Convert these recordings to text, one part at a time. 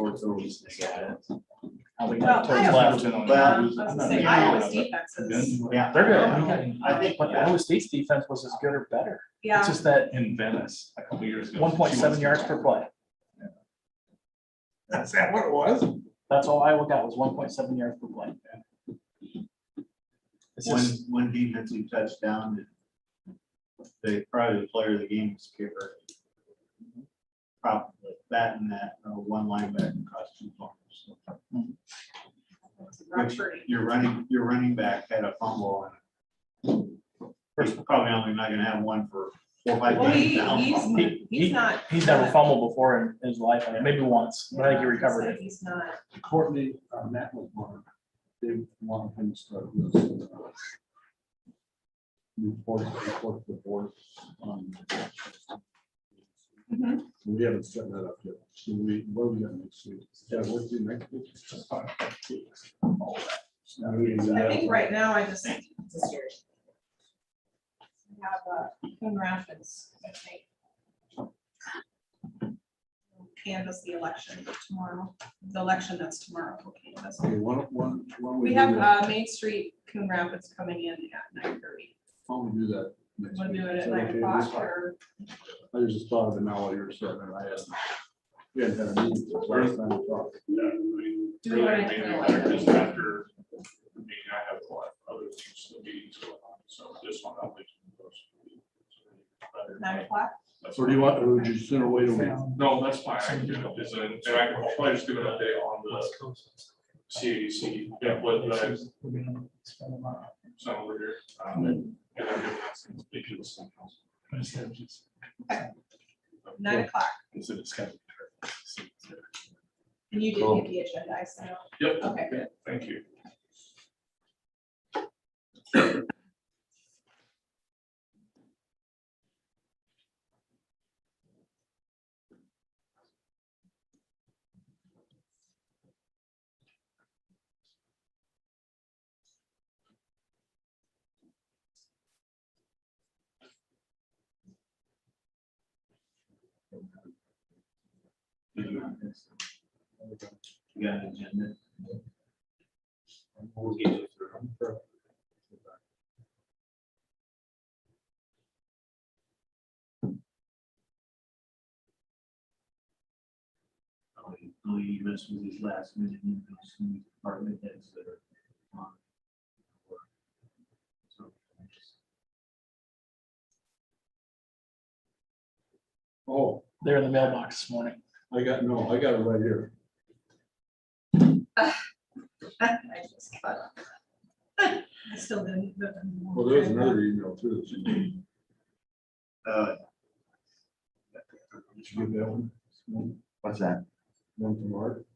short throws. We Well, got towards Iowa- left. Well, I was gonna say, Iowa's defenses, Yeah, They're good. I think, But Iowa State's defense was as good or better. It's yeah, just that In Venice a couple years ago. 1.7 yards per play. That's that what it was? That's all Iowa got was 1.7 yards per play. It's just, one defensive touchdown. Probably the player of the game was kicker. Probably that and that, one linebacker cost 2 points. Which your running back had a fumble and he's probably only not gonna have one for 4 or 5 well, games now. he's not. he's never fumbled before in his life, maybe once, but I think he recovered it. He's not. Courtney, Matt was one. They want him to start with. Report the board. Mhm. We haven't set that up yet. So what do we got next week? Yeah, what's the next week? I think right now I just. I have Coon Rapids, I think. Canvass the election tomorrow, the election that's tomorrow. we'll canvass. Okay, one. We have Main Street Coon Rapids coming in at 9:30. Why don't we do that? next We'll week? do it Is at that 9 okay? o'clock or, I just thought of it now while you were saying it. We hadn't had a meeting since last time we talked. Yeah, I mean, Do really, it. maybe later, just after, I mean, I have a lot of other things to be going on, so this one I'll be. 9 o'clock. Or do you want, or would you sooner wait a week? No, that's fine, I can do it, and I can probably just do an update on the CAC, yeah, what the, some over here. And then give that some speakers. 9 o'clock. It's a discussion. And you did get the agenda, I sent out. Yep. Okay, good. Thank you. You got an agenda? We'll get you through. You mess with these last minute emails from the department heads that are on. So, Oh, They're in the mailbox this morning. I got it right here. I just got it. I still didn't. Well, there's another email too. Uh, Did you get that one? What's that? One from Art?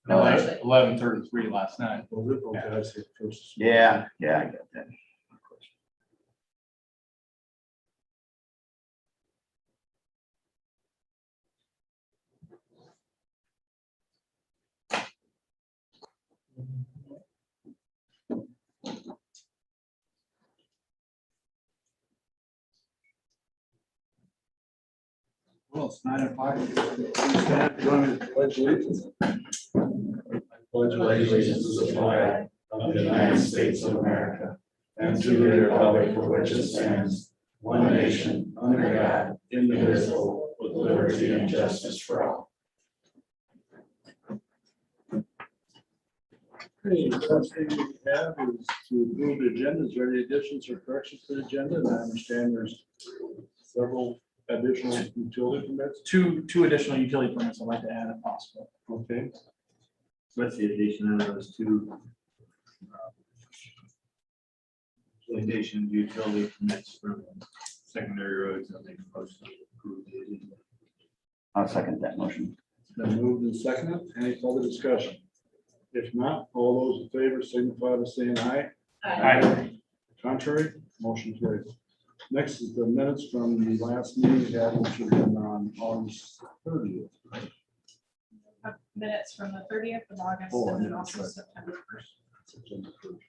No, actually. 11:33 last night. Was it? Okay, I see it first. Yeah, I got that. Well, it's 9 o'clock. Join me in the pledge allegiance. Pledge allegiance to the flag of the United States of America and to the republic for which it stands, one nation, under God, indivisible, with liberty and justice for all. Okay, the first thing we have is to approve the agenda. Is there any additions or corrections to the agenda? And I understand there's several additional utility permits. Two additional utility permits I'd like to add if possible. Okay. What's the addition of those two? Addition utility permits from secondary roads, I think most of approve it. I'll second that motion. It's been moved and seconded. Any further discussion? If not, all those in favor signify by saying aye. Aye. Contrary, motion carries. Next is the minutes from the last meeting we had, which was on August 30th. Minutes from the 30th of August Oh, and then yeah, also that's September 1st. September 1st.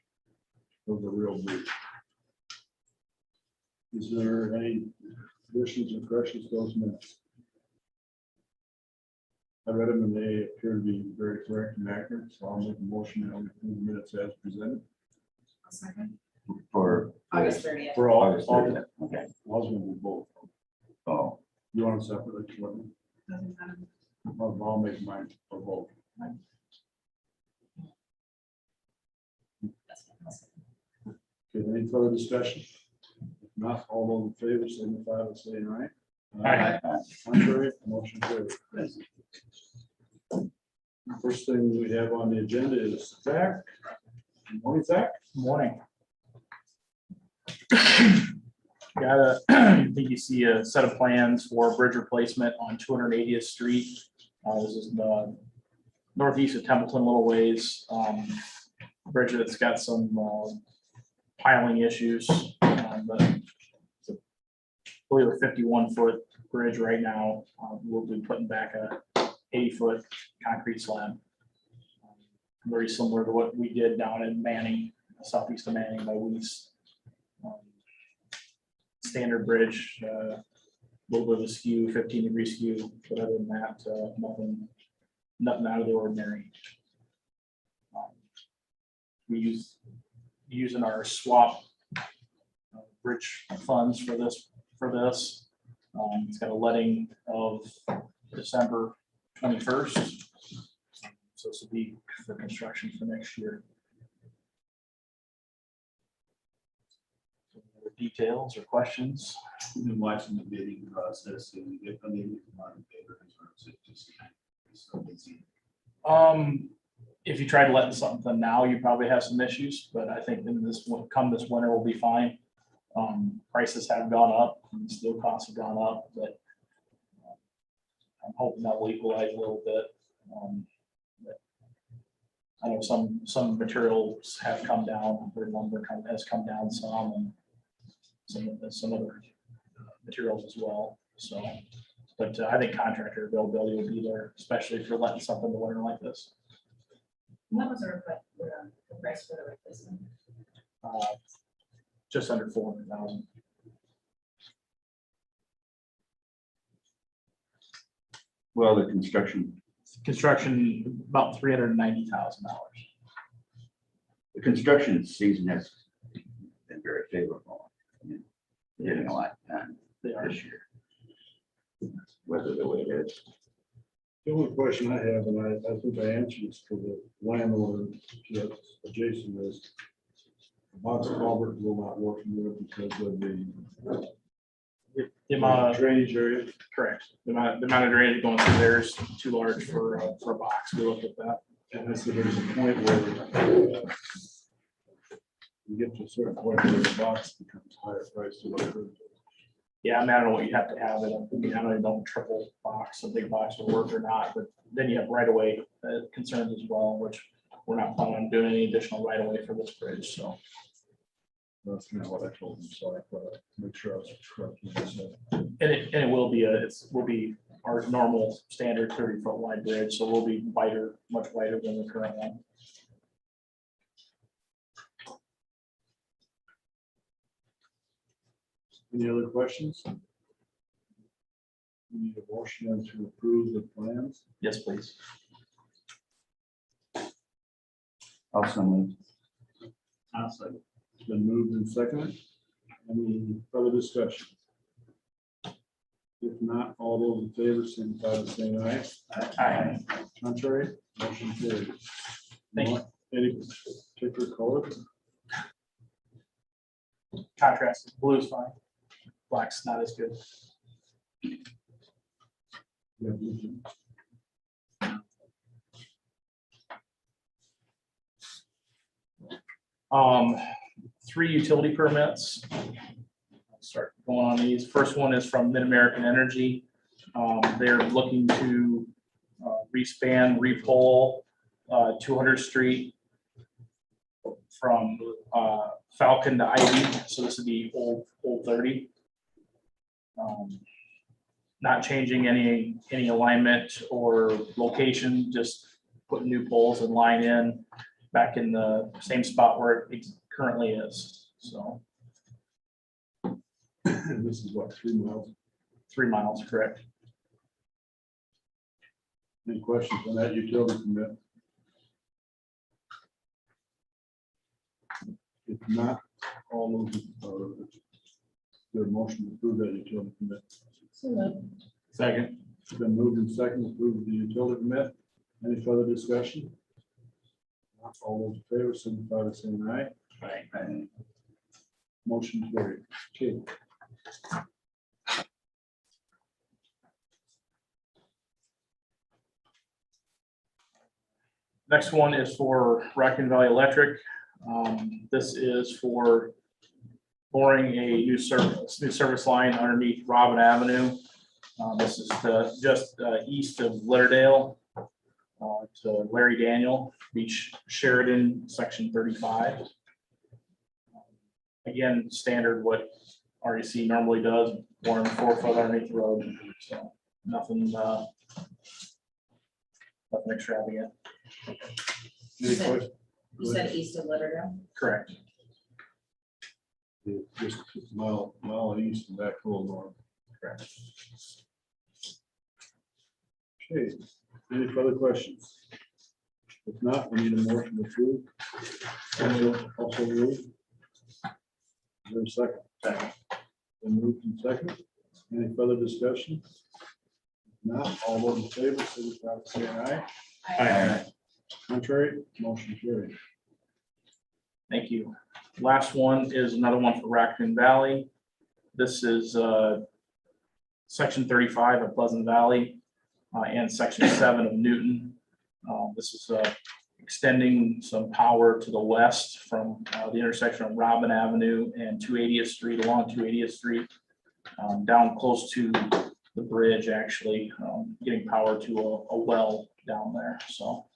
Those are real brief. Is there any additions or corrections to those minutes? I read them and they appear to be very correct and accurate, so I'll make a motion that we approve the minutes as presented. A second. For, August 30th. For all, August all, 30th. Okay. I was gonna do both. oh, You want to separately? Doesn't matter. I'll make mine for both. That's fine. Okay, any further discussion? If not, all those in favor signify by saying aye. Aye. Contrary, motion carried. First thing we have on the agenda is Zach. Good morning, Zach. Morning. Got a, I think you see a set of plans for bridge replacement on 280th Street. This is the northeast of Templeton, a little ways. Bridge that's got some piling issues, but it's a, I believe a 51-foot bridge right now. We'll be putting back a 80-foot concrete slab. Very similar to what we did down in Manning, southeast of Manning by Weiss. Standard bridge, a little bit of a skew, 15-degree skew, but other than that, nothing out of the ordinary. We using our swap bridge funds for this. It's got a letting of December 21st. So this will be for construction for next year. Other details or questions? We've been watching the bidding process, and we get, I mean, a lot of bidders, or is it just so busy? If you tried letting something now, you probably have some issues, but I think in this winter will be fine. Prices have gone up, and steel costs have gone up, but I'm hoping that will equalize a little bit. But I know some materials have come down, their lumber has come down some, and some other materials as well. So, but I think contractor availability will be there, especially if you're letting something in the winter like this. What was the price for the replacement? Just under 400,000. well, the construction About $390,000. season has been very favorable. I mean, getting a lot done They are. this year. Whether the way it is. The only question I have, and I think I answered this for the landowner that's adjacent is the box culvert will not work here because of the The amount of, drainage area. correct. The amount of drainage going through there is too large for a box. We looked at that. And I said there's a point where you get to a certain point where the box becomes higher price to the. Yeah, I mean, I don't know what you have to have it. I mean, I don't even know if triple box, a big box will work or not, but then you have right of way concerns as well, which we're not planning on doing any additional right of way for this bridge, so. That's kind of what I told them, so I thought I'd make sure I was correct. with what I said. And it will be our normal standard 30-foot wide bridge, so we'll be wider, much wider than the current one. Any other questions? We need a motion to approve the plans. Yes, please. Also moved. It's been moved and seconded. Any further discussion? If not, all those in favor, signify by saying aye. Aye. Contrary, motion carried. Thank you. Any particular color? Contrast, blue is fine. Black's not as good. Yeah, blue. 3 utility permits. I'll start going on these. First one is from Mid-American Energy. They're looking to respan, repole 200th Street from Falcon to Ivy. So this would be old 30. Not changing any alignment or location, just putting new poles and line in back in the same spot where it currently is. So And this is what, 3 miles? 3 miles, correct? Any questions on that utility permit? If not, all those, their motion to approve that utility permit. Second. It's been moved and second to approve the utility permit. Any further discussion? Not all those in favor, signify by saying aye. Aye. Motion carried. Okay. Next one is for Raccoon Valley Electric. This is for boring a new service line underneath Robin Avenue. This is just east of Lauderdale to Larry Daniel, Beach Sheridan, section 35. Again, standard what REC normally does, 1 and 4 foot underneath the road. So nothing extravagant. Any questions? You said east of Lauderdale? Correct. Just a mile east and back a little north. Correct. Okay, any further questions? If not, we need a motion to approve. Also move. Is there a second? Second. Then moved and second. Any further discussion? If not, all those in favor, signify by saying aye. Contrary, motion carried. Thank you. Last one is another one for Raccoon Valley. This is section 35 of Pleasant Valley and section 7 of Newton. This is extending some power to the west from the intersection of Robin Avenue and 280th Street, along 280th Street, down close to the bridge, actually, getting power to a well down there. So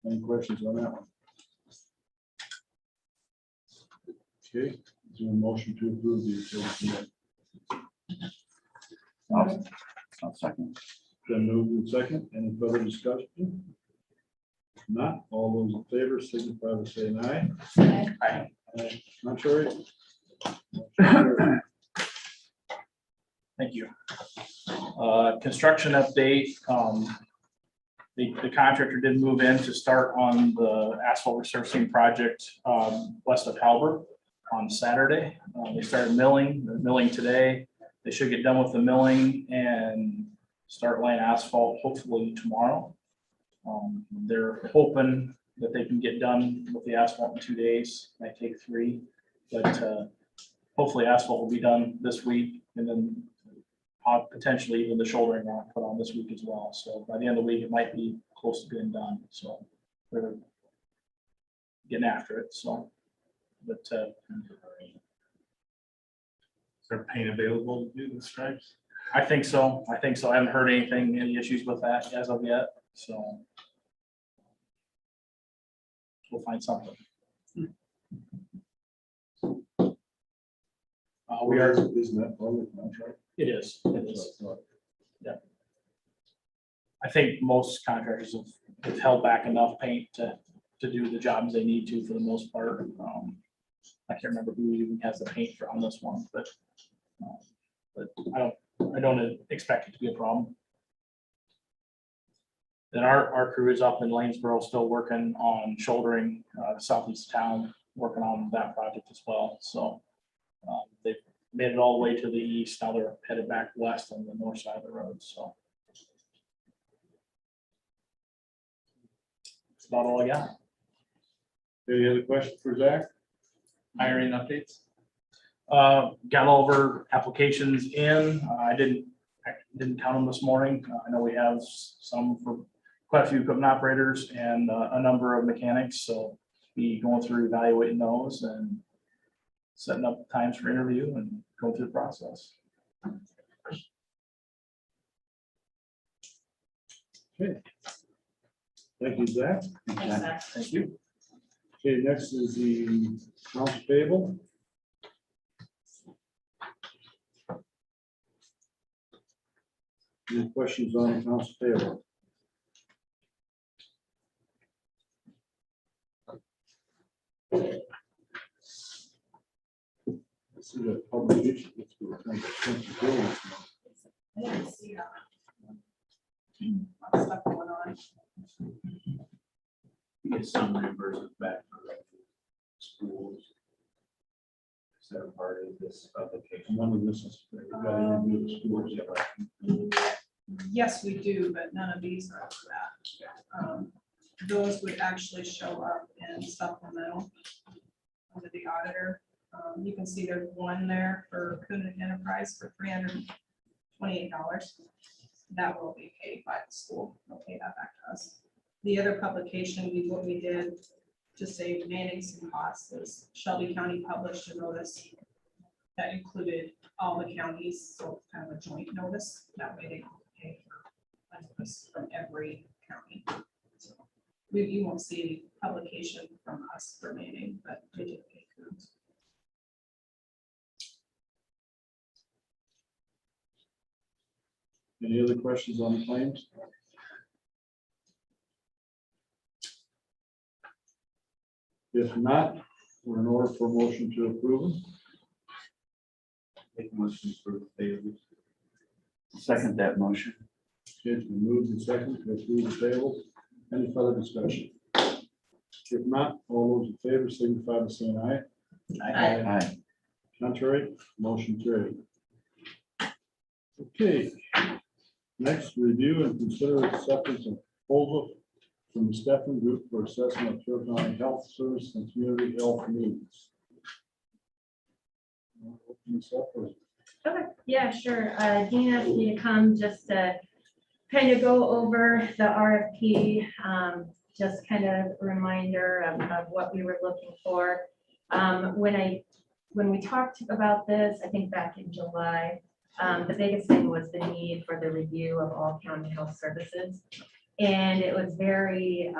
Any questions on that one? Okay, is there a motion to approve the utility permit? I'll second. Then moved and second. Any further discussion? If not, all those in favor signify by saying aye. Aye. Contrary? Motion carried. Thank you. Construction update. The contractor did move in to start on the asphalt resurfacing project west of Halbert on Saturday. They started milling. They're milling today. They should get done with the milling and start laying asphalt hopefully tomorrow. They're hoping that they can get done with the asphalt in 2 days. Might take 3, but hopefully asphalt will be done this week, and then potentially even the shouldering rock put on this week as well. So by the end of the week, it might be close to being done. So they're getting after it. So, but Is there paint available to do the stripes? I think so. I haven't heard anything, any issues with that as of yet. So we'll find something. We are. Isn't that part of the contract? It is. It is. Yeah. I think most contractors have held back enough paint to do the jobs they need to for the most part. I can't remember who even has the paint for on this one, but I don't expect it to be a problem. Then our crew is up in Lanesboro, still working on shouldering southeast town, working on that project as well. So they've made it all the way to the east. Now they're headed back west on the north side of the road. So that's about all I got. Any other questions for Zach? Hiring updates? Got all of our applications in. I didn't count them this morning. I know we have some for quite a few equipment operators and a number of mechanics. So be going through evaluating those and setting up times for interview and going through the process. Okay. Thank you, Zach. Thanks, Zach. Thank you. Okay, next is the accounts payable. Any questions on accounts payable? see that publication. Let's go with kind of expensive buildings now. I didn't see that. Lot of stuff going on. Get some reimbursement back for the schools. Is that part of this application? None of this is, we've got anything to do with the schools yet, right? Yes, we do, but none of these are for that. Those would actually show up in supplemental under the auditor. You can see there's one there for Coon Enterprise for $328. That will be paid by the school. They'll pay that back to us. The other publication, what we did to save manning some costs is Shelby County published a notice that included all the counties, so kind of a joint notice. That way they don't pay for a notice from every county. So you won't see any publication from us for manning, but they did pay Coons. Any other questions on the claims? If not, we're in order for a motion to approve them. Make a motion for the Second that motion. Okay, it's been moved and seconded to approve the tables. Any further discussion? If not, all those in favor signify by saying aye. Aye. Contrary, motion carried. Okay. Next, review and consider acceptance of proposal from the Stefan Group for assessment of Carroll County Health Service and Community Health Needs. Open this up, or- Okay, yeah, sure. Dean asked me to come just to kind of go over the RFP, just kind of a reminder of what we were looking for. When we talked about this, I think back in July, the biggest thing was the need for the review of all county health services. And it was very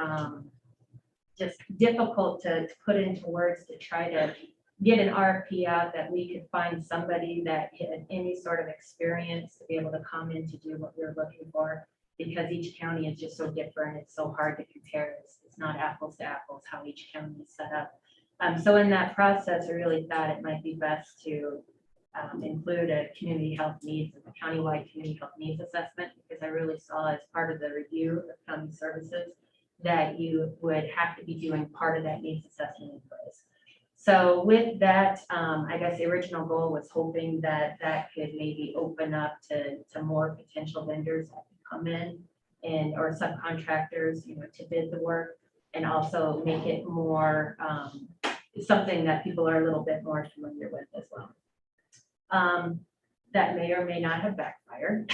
just difficult to put into words to try to get an RFP out that we could find somebody that had any sort of experience to be able to come in to do what we were looking for, because each county is just so different. It's so hard to compare. It's not apples to apples how each county is set up. So in that process, I really thought it might be best to include a community health needs, a countywide community health needs assessment, because I really saw as part of the review of county services that you would have to be doing part of that needs assessment in place. So with that, I guess the original goal was hoping that that could maybe open up to more potential vendors that could come in and or subcontractors, to bid the work, and also make it more something that people are a little bit more familiar with as well. That may or may not have backfired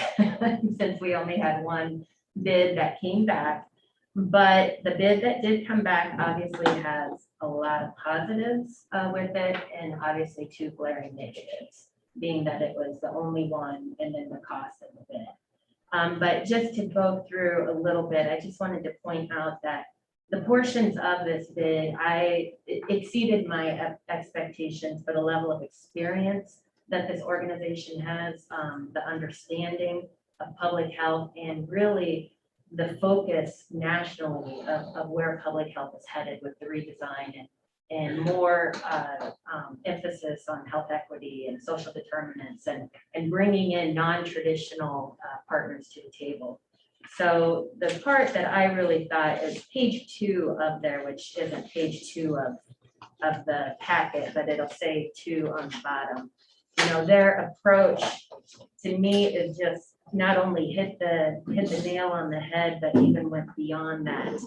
since we only had one bid that came back. But the bid that did come back obviously has a lot of positives with it, and obviously two glaring negatives, being that it was the only one and then the cost of the bid. But just to go through a little bit, I just wanted to point out that the portions of this bid, it exceeded my expectations for the level of experience that this organization has, the understanding of public health, and really the focus nationally of where public health is headed with the redesign and more emphasis on health equity and social determinants and bringing in non-traditional partners to the table. So the part that I really thought is page 2 of there, which isn't page 2 of the packet, but it'll say 2 on the bottom. Their approach to me is just not only hit the nail on the head, but even went beyond that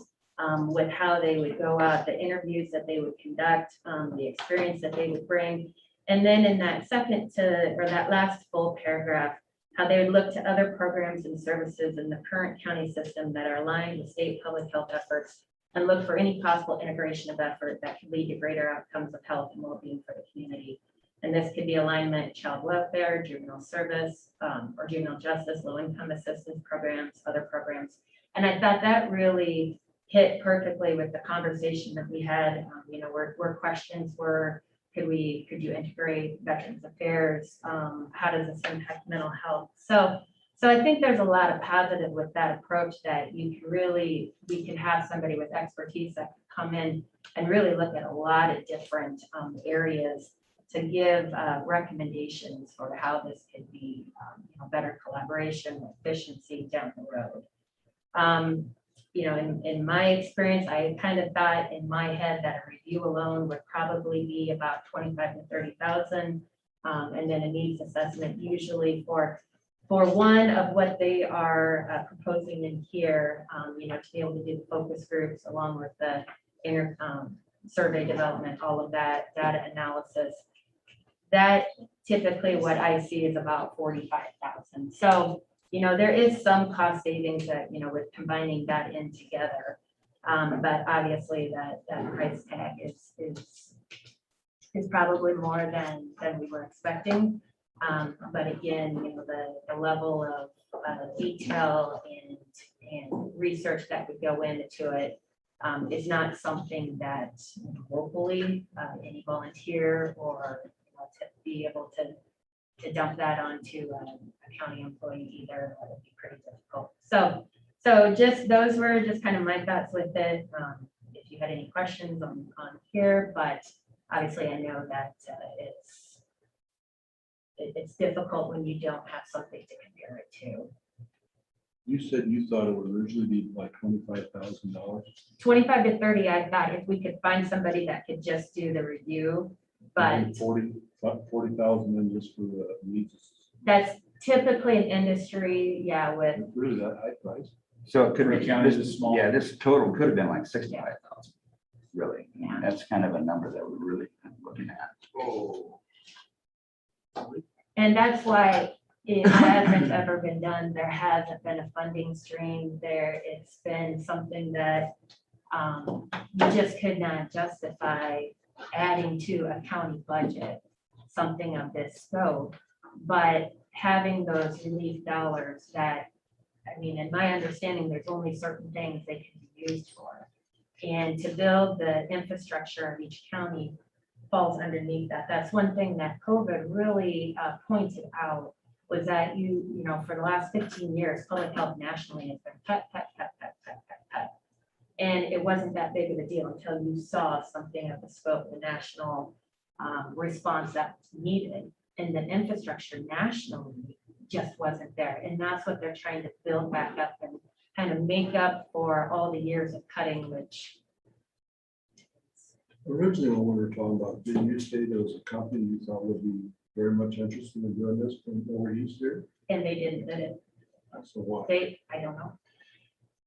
with how they would go out, the interviews that they would conduct, the experience that they would bring. And then in that that last full paragraph, how they would look to other programs and services in the current county system that are aligned with state public health efforts and look for any possible integration of effort that could lead to greater outcomes of health and well-being for the community. And this could be alignment, child welfare, juvenile service, or juvenile justice, low-income assistance programs, other programs. And I thought that really hit perfectly with the conversation that we had, where questions were, could you integrate Veterans Affairs? How does this impact mental health? So I think there's a lot of positive with that approach, that we can have somebody with expertise that can come in and really look at a lot of different areas to give recommendations for how this could be, better collaboration, efficiency down the road. In my experience, I kind of thought in my head that a review alone would probably be about 25 to 30,000. And then a needs assessment usually for one of what they are proposing in here, to be able to do the focus groups along with the survey development, all of that data analysis. That typically what I see is about 45,000. So, there is some cost savings that, with combining that in together. But obviously that price tag is probably more than we were expecting. But again, the level of detail and research that would go into it is not something that locally any volunteer or to be able to dump that onto a county employee either. That would be pretty difficult. So just those were just kind of my thoughts with it. If you had any questions on here, but obviously I know that it's difficult when you don't have something to compare it to. You said you thought it would originally be like $25,000. 25 to 30, I thought if we could find somebody that could just do the review, but 40,000 then just for the needs. that's typically an industry, with, Really that high price? So it could be, County is small. yeah, this total could have been like 65,000, really. Yeah. That's kind of a number that we're really looking at. Oh. and that's why it hasn't ever been done. There hasn't been a funding stream there. It's been something that you just could not justify adding to a county budget, something of this scope. But having those relief dollars that, in my understanding, there's only certain things they can be used for. And to build the infrastructure of each county falls underneath that. That's one thing that COVID really pointed out, was that for the last 15 years, public health nationally has been cut. And it wasn't that big of a deal until you saw something of the scope of the national response that was needed. And the infrastructure nationally just wasn't there. And that's what they're trying to build back up and kind of make up for all the years of cutting, which. Originally, when we were talking about, didn't you say there was a company you thought would be very much interested in doing this from over east here? And they didn't did it. So why? I don't know.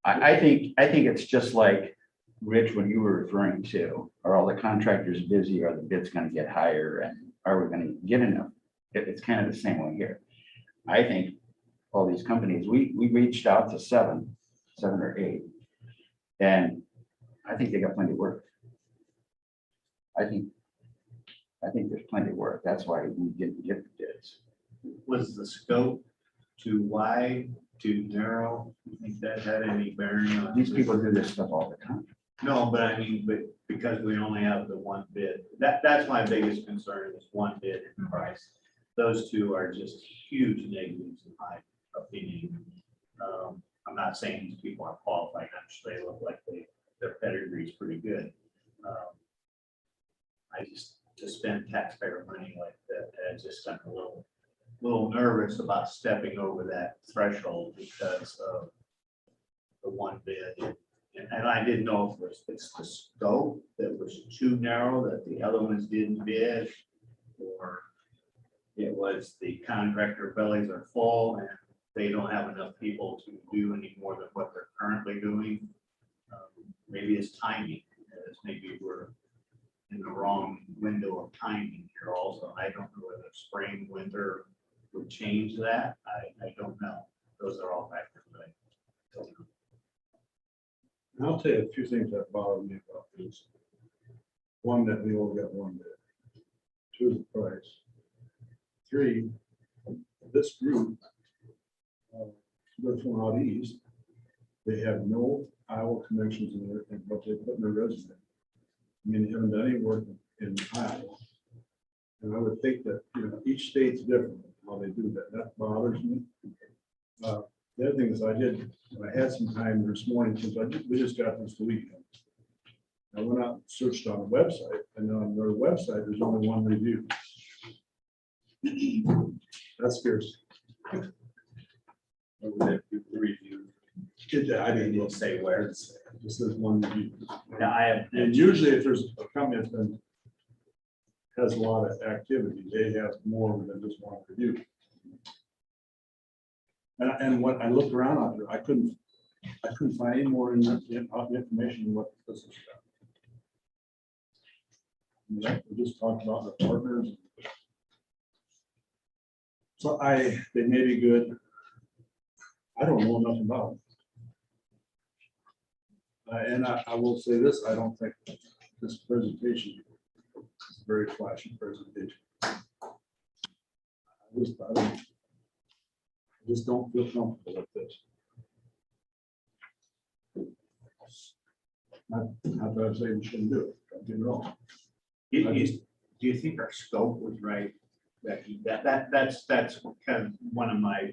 I think it's just like, Rich, when you were referring to, are all the contractors busy? Are the bids going to get higher? And are we going to get enough? It's kind of the same way here. I think all these companies, we reached out to seven or eight, and I think they got plenty of work. I think there's plenty of work. That's why we didn't get the bids. Was the scope too wide, too narrow? You think that had any bearing on? These people do this stuff all the time. No, but but because we only have the one bid, that's my biggest concern is one bid in price. Those two are just huge negatives in my opinion. I'm not saying these people are qualified. I'm sure they look like their pedigree is pretty good. I just to spend taxpayer money like that, I'm a little nervous about stepping over that threshold because of the one bid. And I didn't know if it's the scope that was too narrow that the other ones didn't bid, or it was the contractor bellies are full and they don't have enough people to do any more than what they're currently doing. Maybe it's timing, as maybe we're in the wrong window of timing here also. I don't know whether spring, winter would change that. I don't know. Those are all factors, but I don't know. And I'll tell you a few things that bother me about this. One, that we only got one bid. Two, the price. Three, this group, they're from out east. They have no Iowa connections in there, and what they put in their resume. I mean, they haven't done any work in Iowa. And I would think that, each state's different how they do that. That bothers me. The other thing is I had some time this morning since we just got this weekend. I went out and searched on the website And on their website, there's only one review. That scares. Review. I mean, It'll say where. this is one review. Now, I have, And usually if there's a company that's been, has a lot of activity, they have more than just one review. And when I looked around out there, I couldn't find any more information than what this is about. We just talked about the partners. So they may be good. I don't know enough about them. And I will say this, I don't think this presentation is a very flashy presentation. I just don't feel comfortable with this. Not that I'm saying we shouldn't do it, don't get me wrong. do you think our scope was right, Becky? That's kind of one of my,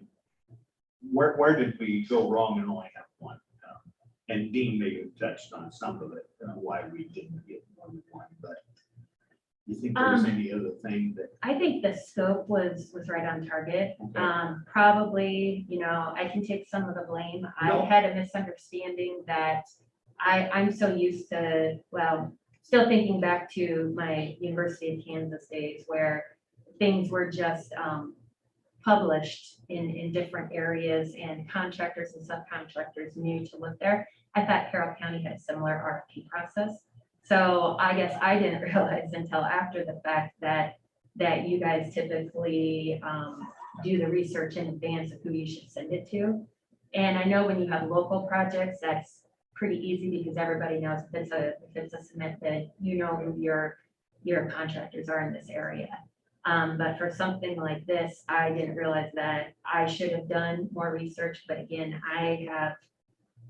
where did we go wrong and only have one? And Dean may have touched on some of it, why we didn't get more than one, but you think there's any other thing that? I think the scope was right on target. Okay. Probably, I can take some of the blame. No. I had a misunderstanding that I'm so used to, well, still thinking back to my University of Kansas days where things were just published in different areas and contractors and subcontractors knew to look there. I thought Carroll County had a similar RFP process. So I guess I didn't realize until after the fact that you guys typically do the research in advance of who you should send it to. And I know when you have local projects, that's pretty easy because everybody knows if it's a submit bid, you know who your contractors are in this area. But for something like this, I didn't realize that I should have done more research. But again, I have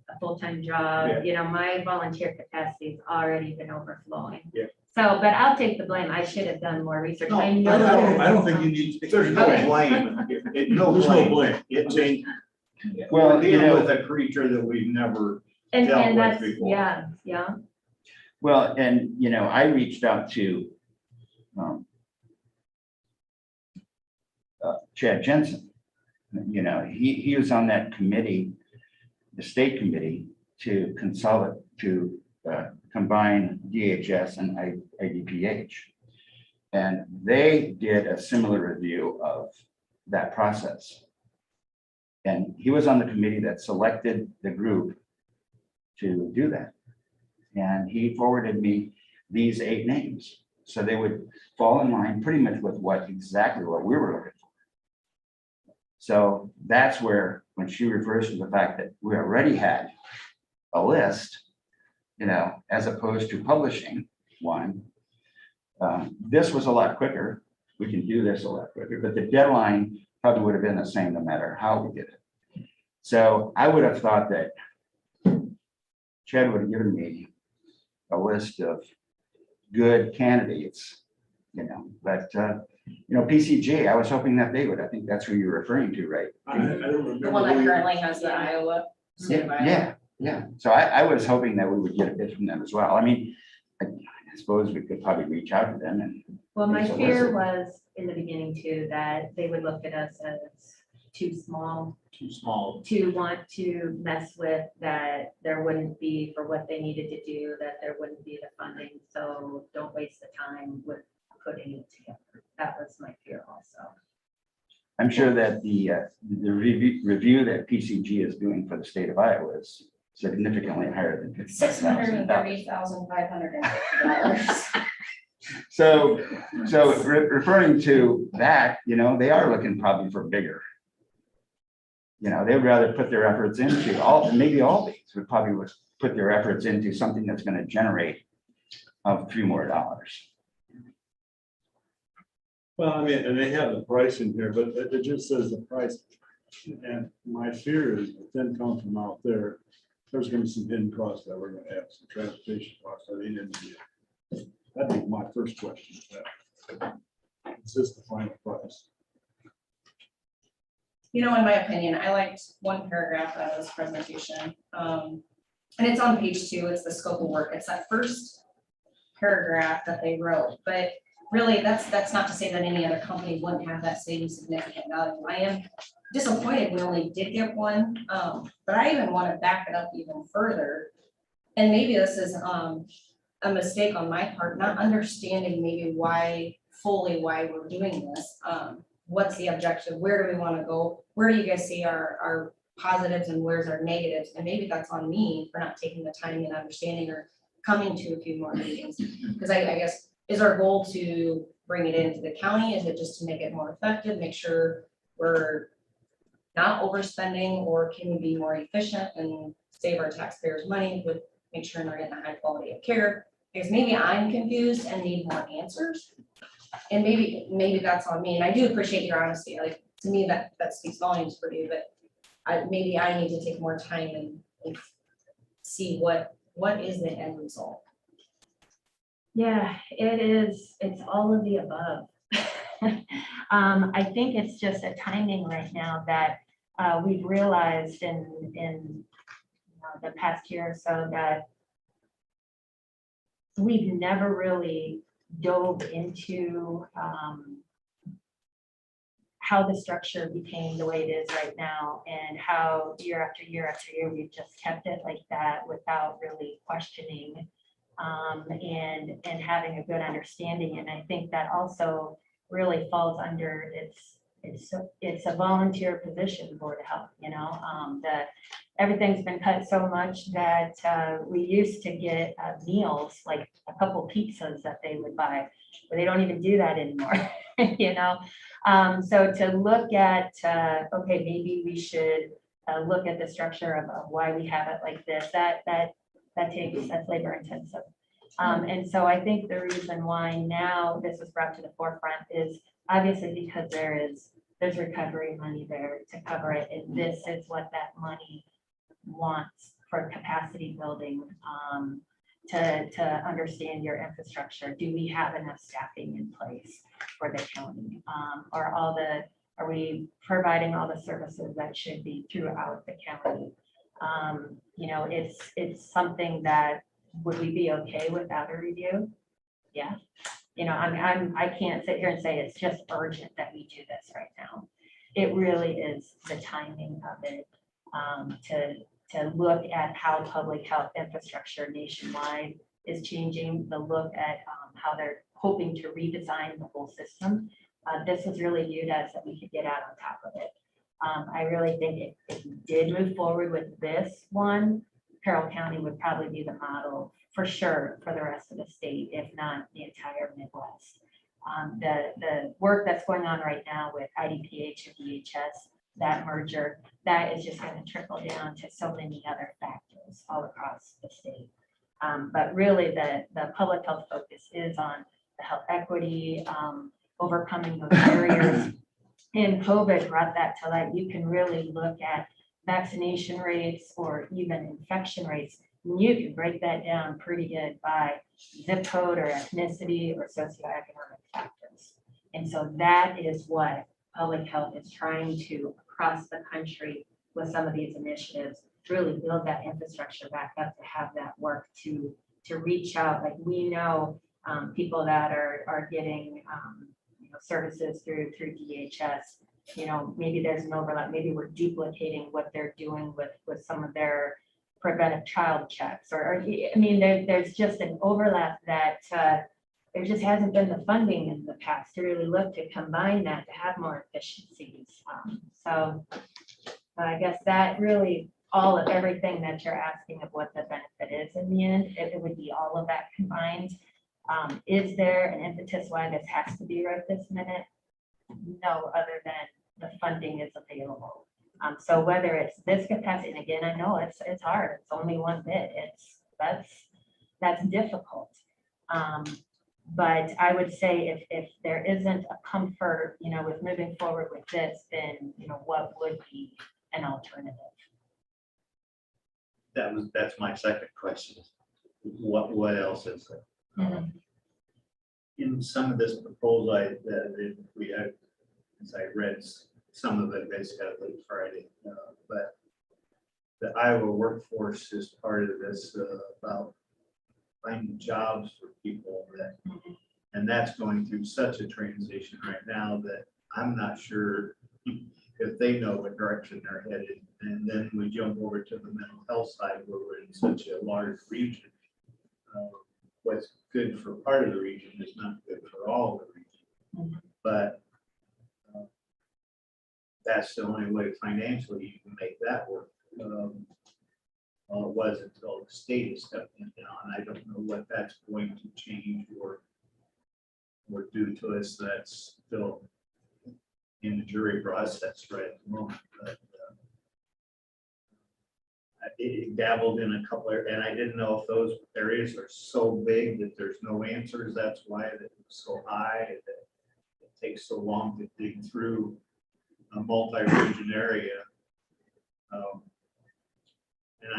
a full-time job, my volunteer capacity has already been overflowing. Yeah. So, but I'll take the blame. I should have done more research. No, I know. I don't think you need. There's no Okay. blame. There's no blame. It's a, Well, we're dealing with a creature that we've never And dealt with that's, before. yeah. Well, and, I reached out to Chad Jensen. He was on that committee, the state committee, to combine DHS and IDPH. And they did a similar review of that process. And he was on the committee that selected the group to do that. And he forwarded me these 8 names. So they would fall in line pretty much with exactly what we were looking for. So that's where, when she refers to the fact that we already had a list, as opposed to publishing one, this was a lot quicker. We can do this a lot quicker, but the deadline probably would have been the same no matter how we did it. So I would have thought that Chad would have given me a list of good candidates, but PCG, I was hoping that they would. I think that's who you're referring to, right? I don't remember. The one that who you- currently has the Iowa. state of Iowa. Yeah. So I was hoping that we would get a bid from them as well. I mean, I suppose we could probably reach out to them and. Well, my Solicit. fear was in the beginning too, that they would look at us as too small Too small. to want to mess with, that there wouldn't be for what they needed to do, that there wouldn't be the funding. So don't waste the time with putting it together. That was my fear also. I'm sure that the review that PCG is doing for the state of Iowa is significantly higher than $55,000. $630,550. So referring to that, they are looking probably for bigger. They'd rather put their efforts into all these would probably put their efforts into something that's going to generate a few more dollars. Well, I mean, and they have the price in here, but it just says the price. And my fear is if then come from out there, there's gonna be some hidden costs that we're gonna have, some transportation costs that they didn't get. That'd be my first question. Is this the final price? In my opinion, I liked one paragraph out of this presentation. And it's on page 2, it's the scope of work. It's that first paragraph that they wrote, but really, that's not to say that any other company wouldn't have that same significant value. I am disappointed we only did get one, but I even want to back it up even further. And maybe this is a mistake on my part, not understanding maybe fully why we're doing this. What's the objective? Where do we want to go? Where do you guys see our positives and where's our negatives? And maybe that's on me for not taking the time and understanding or coming to a few more meetings. Because I guess, is our goal to bring it into the county? Is it just to make it more effective, make sure we're not overspending, or can we be more efficient and save our taxpayers money with, make sure they're getting a high quality of care? Because maybe I'm confused and need more answers. And maybe that's on me. And I do appreciate your honesty. Like, to me, that speaks volumes for you, but maybe I need to take more time and see what is the end result. Yeah, it is. It's all of the above. I think it's just a timing right now that we've realized in the past year or so that we've never really dove into how the structure became the way it is right now, and how year after year after year, we've just kept it like that without really questioning and having a good understanding. And I think that also really falls under it's a volunteer position, Board of Health, that everything's been cut so much that we used to get meals, like a couple pizzas that they would buy, but they don't even do that anymore, So to look at, okay, maybe we should look at the structure of why we have it like this, that's labor intensive. And so I think the reason why now this was brought to the forefront is obviously because there's recovery money there to cover it. And this is what that money wants for capacity building, to understand your infrastructure. Do we have enough staffing in place for the county? Are we providing all the services that should be throughout the county? It's something that, would we be okay without a review? Yeah. I can't sit here and say it's just urgent that we do this right now. It really is the timing of it, to look at how public health infrastructure nationwide is changing, the look at how they're hoping to redesign the whole system. This was really viewed as that we could get out on top of it. I really think if we did move forward with this one, Carroll County would probably be the model for sure for the rest of the state, if not the entire Midwest. The work that's going on right now with IDPH and DHS, that merger, that is just going to trickle down to so many other factors all across the state. But really the public health focus is on the health equity, overcoming those barriers. And COVID brought that to light. You can really look at vaccination rates or even infection rates. You can break that down pretty good by zip code or ethnicity or socioeconomic factors. And so that is what public health is trying to, across the country with some of these initiatives, really build that infrastructure back up to have that work to reach out. Like, we know people that are getting services through DHS, maybe there's an overlap, maybe we're duplicating what they're doing with some of their preventive child checks, there's just an overlap that there just hasn't been the funding in the past to really look to combine that to have more efficiencies. So I guess that really all of everything that you're asking of what the benefit is in the end, it would be all of that combined. Is there an impetus why this has to be right this minute? No, other than the funding is available. So whether it's this capacity, and again, I know it's hard, it's only one bit, that's difficult. But I would say if there isn't a comfort, with moving forward with this, then, what would be an alternative? That's my second question. What else is there? Mhm. In some of this proposal we had, as I read some of it basically Friday, but the Iowa workforce is part of this, about finding jobs for people that, and that's going through such a transition right now that I'm not sure if they know what direction they're headed. And then we jump over to the mental health side where we're in such a large region. What's good for part of the region is not good for all the region. But that's the only way financially you can make that work. Well, it was until the state is stepping down. I don't know what that's going to change or do to us. That's still in the jury process right at the moment. But it dabbled in a couple, and I didn't know if those areas are so big that there's no answers. That's why that it's so high, that it takes so long to dig through a multi-region area. And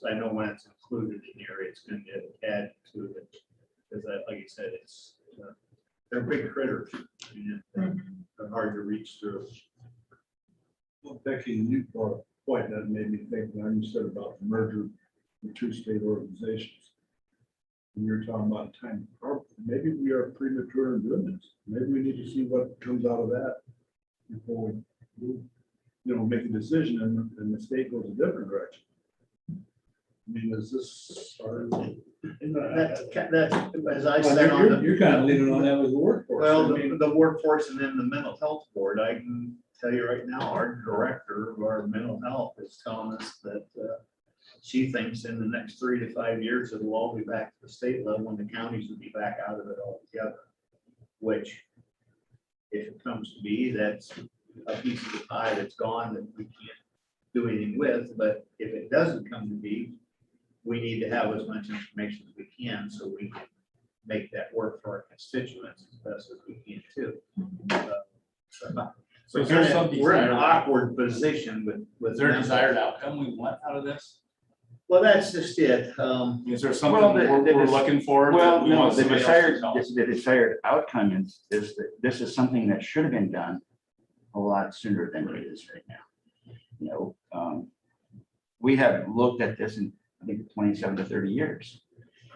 I know when it's included in here, it's going to get added to it. Because like you said, it's, they're big critters. They're hard to reach through. Well, Becky, you brought a point that made me think when you said about the merger of two state organizations. And you're talking about time, maybe we are premature in doing this. Maybe we need to see what comes out of that before we, make a decision and the state goes a different direction. I mean, is this? That's, as I said on the. You're kind of leaning on that with the workforce. Well, I mean, the workforce and then the mental health board, I can tell you right now, our director of our mental health is telling us that she thinks in the next 3 to 5 years, it'll all be back to the state level and the counties will be back out of it altogether. Which, if it comes to be, that's a piece of the pie that's gone that we can't do anything with. But if it doesn't come to be, we need to have as much information as we can so we can make that work for our constituents as best as we can too. So is there some We're in an desired, awkward position with. is there a desired outcome we want out of this? Well, that's just it. Is there something Well, we're looking for? that Well, we no, want the somebody else to desired, tell us? the desired outcome is that this is something that should have been done a lot sooner than it is right now. We have looked at this in, I think, 27 to 30 years.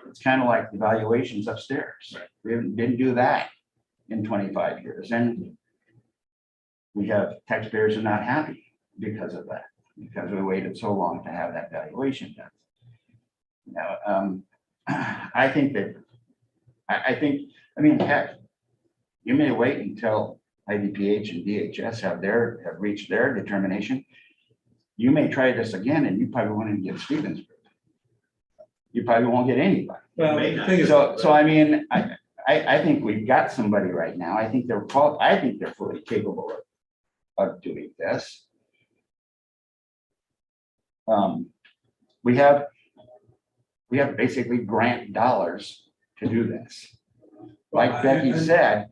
It's kind of like the valuations upstairs. Right. We didn't do that in 25 years. And we have taxpayers who are not happy because of that, because we waited so long to have that valuation done. Now, I think, heck, you may wait until IDPH and DHS have reached their determination. You may try this again and you probably won't even get Stevensburg. You probably won't get anybody. well, May the not. thing is, So I mean, I think we've got somebody right now. I think they're fully capable of doing this. We have basically grant dollars to do this. Like Becky said,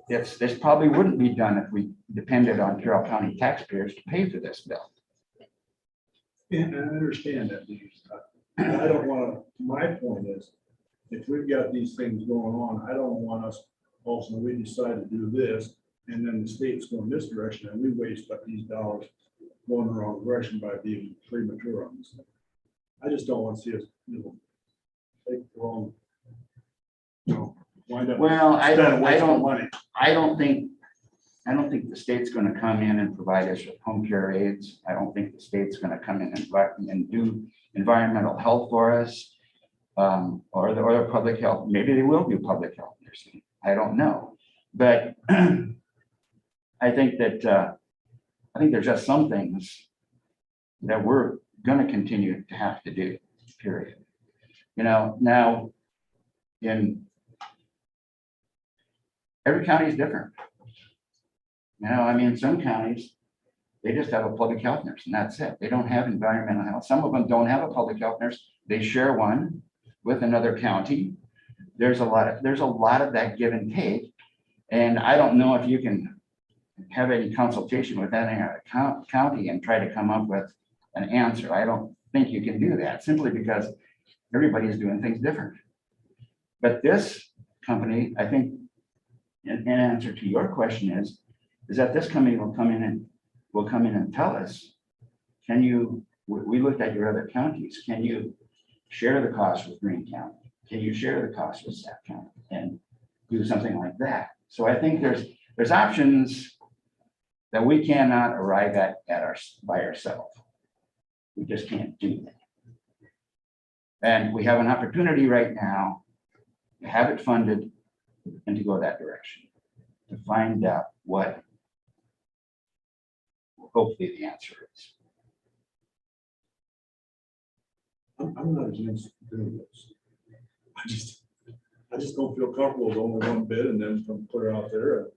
this probably wouldn't be done if we depended on Carroll County taxpayers to pay for this bill. and I understand that. I don't want to, my point is, if we've got these things going on, I don't want us, also, we decide to do this, and then the state's going this direction, and we waste up these dollars going the wrong direction by being premature on this thing. I just don't want to see us, take the wrong, wind up. Well, I spending waste of don't, money. I don't think the state's gonna come in and provide us with home care aides. I don't think the state's gonna come in and do environmental health for us. Or the public health. Maybe they will do public health nursing. I don't know. But I think there's just some things that we're gonna continue to have to do, period. Now in every county is different. Some counties, they just have a public health nurse and that's it. They don't have environmental health. Some of them don't have a public health nurse. They share one with another county. There's a lot of that give and take. And I don't know if you can have any consultation with that county and try to come up with an answer. I don't think you can do that simply because everybody's doing things different. But this company, I think, in answer to your question is that this company will come in and tell us, we looked at your other counties, can you share the cost with Green County? Can you share the cost with Sac County and do something like that? So I think there's options that we cannot arrive at by ourselves. We just can't do that. And we have an opportunity right now to have it funded and to go that direction, to find out what hopefully the answer is. I'm not against doing this. I just don't feel comfortable with only one bid and then put it out there.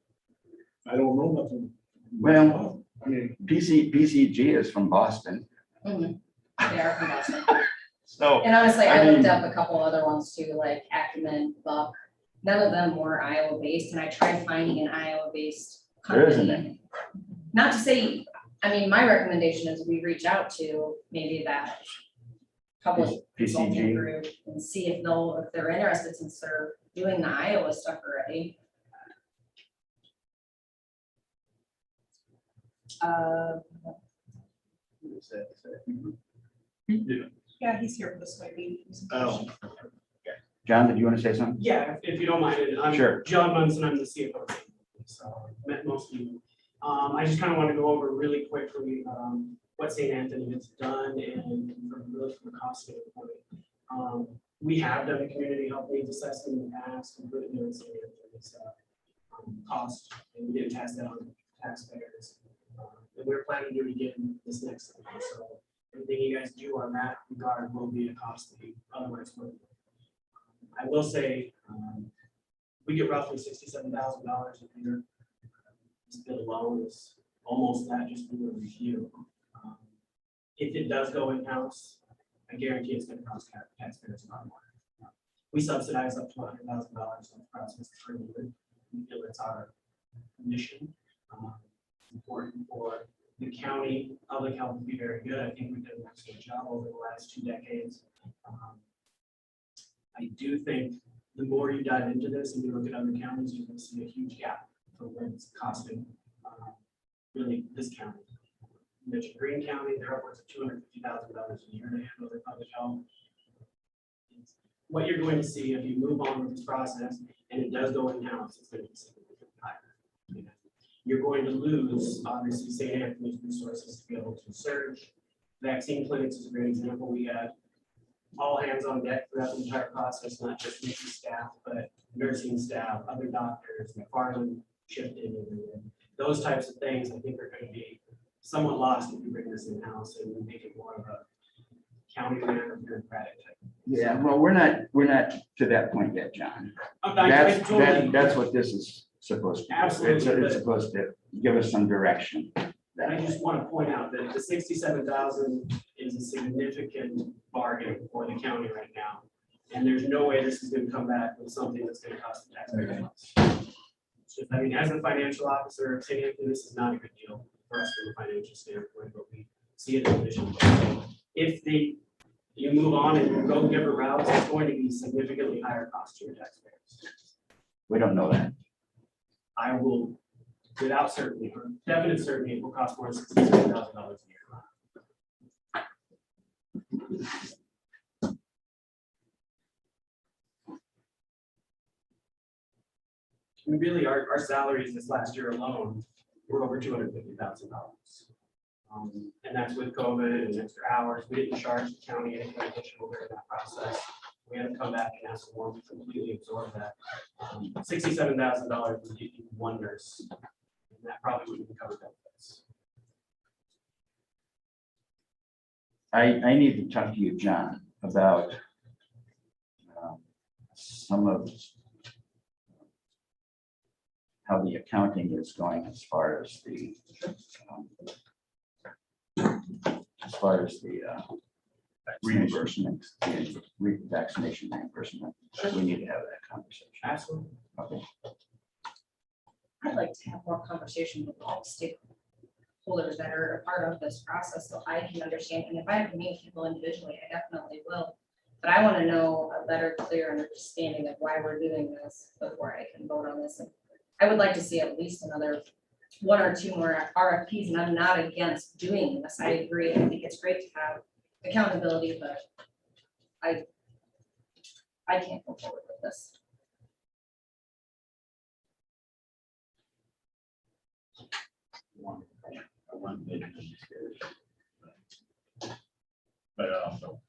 I don't know nothing. Well, I mean, PCG is from Boston. Mhm. They are from Boston. So, And honestly, I I looked mean- up a couple other ones too, like Acumen, Buck. None of them were Iowa based, and I tried finding an Iowa based there isn't company. any. Not to say, I mean, my recommendation is we reach out to maybe that public consulting PCG. group and see if they're interested, since they're doing the Iowa stuff already. Yeah, he's here for this way. Oh, John, did you want to say something? Yeah, if you don't mind, and I'm Sure. John Munson, I'm the CFO. So met most of you. I just kind of want to go over really quickly what St. Anthony has done and from the cost standpoint. We have done a community health needs assessment in the past, and really doing St. Anthony's cost, and we didn't pass that on to taxpayers. And we're planning to do it again this next summer. So everything you guys do on that regard will be a cost that you otherwise would. I will say, we get roughly $67,000 a year. This bill alone is almost that, just for the review. If it does go in-house, I guarantee it's gonna cost taxpayers a lot more. We subsidize up to $100,000 on the process per year. We feel it's our mission. It's important for the county public health to be very good. I think we've done an excellent job over the last 2 decades. I do think the more you dive into this and you look at other counties, you're going to see a huge gap for what it's costing really this county. You mentioned Green County, they're upwards of $250,000 a year to handle their public health. What you're going to see if you move on with this process and it does go in-house, it's going to be significantly higher. You're going to lose, obviously, St. Anthony's resources to be able to surge. Vaccine clinics is a great example. We had all hands on deck throughout the entire process, not just nursing staff, but nursing staff, other doctors, McFarland chipped in. Those types of things, I think, are going to be somewhat lost if you bring this in-house and make it more of a county or bureaucratic type. Yeah, well, we're not to that point yet, John. Totally. That's what this is supposed to do. Absolutely, It's supposed to give us some direction. And I just want to point out that the 67,000 is a significant bargain for the county right now. And there's no way this is going to come back with something that's going to cost the taxpayers less. So, I mean, as a financial officer of St. Anthony, this is not a good deal for us from a financial standpoint, but we see it as a mission. If you move on and you go different routes, it's going to be significantly higher cost to your taxpayers. We don't know that. I will, without certainty, or definite certainty, it will cost more than $67,000 a year. I mean, really, our salaries this last year alone were over $250,000. And that's with COVID and extra hours. We didn't charge the county anything additional during that process. We had to come back and ask for to completely absorb that. $67,000 would do wonders. And that probably wouldn't cover benefits. I need to talk to you, John, about some of how the accounting is going as far as the reimbursement, and vaccination reimbursement. We need to have that conversation. Absolutely. Okay. I'd like to have more conversation with all stakeholders that are a part of this process, so I can understand, and if I have to meet people individually, I definitely will. But I want to know a better, clear understanding of why we're doing this before I can vote on this. And I would like to see at least another 1 or 2 more RFPs, and I'm not against doing this. I agree. I think it's great to have accountability, but I can't go forward with this. One bid. But also.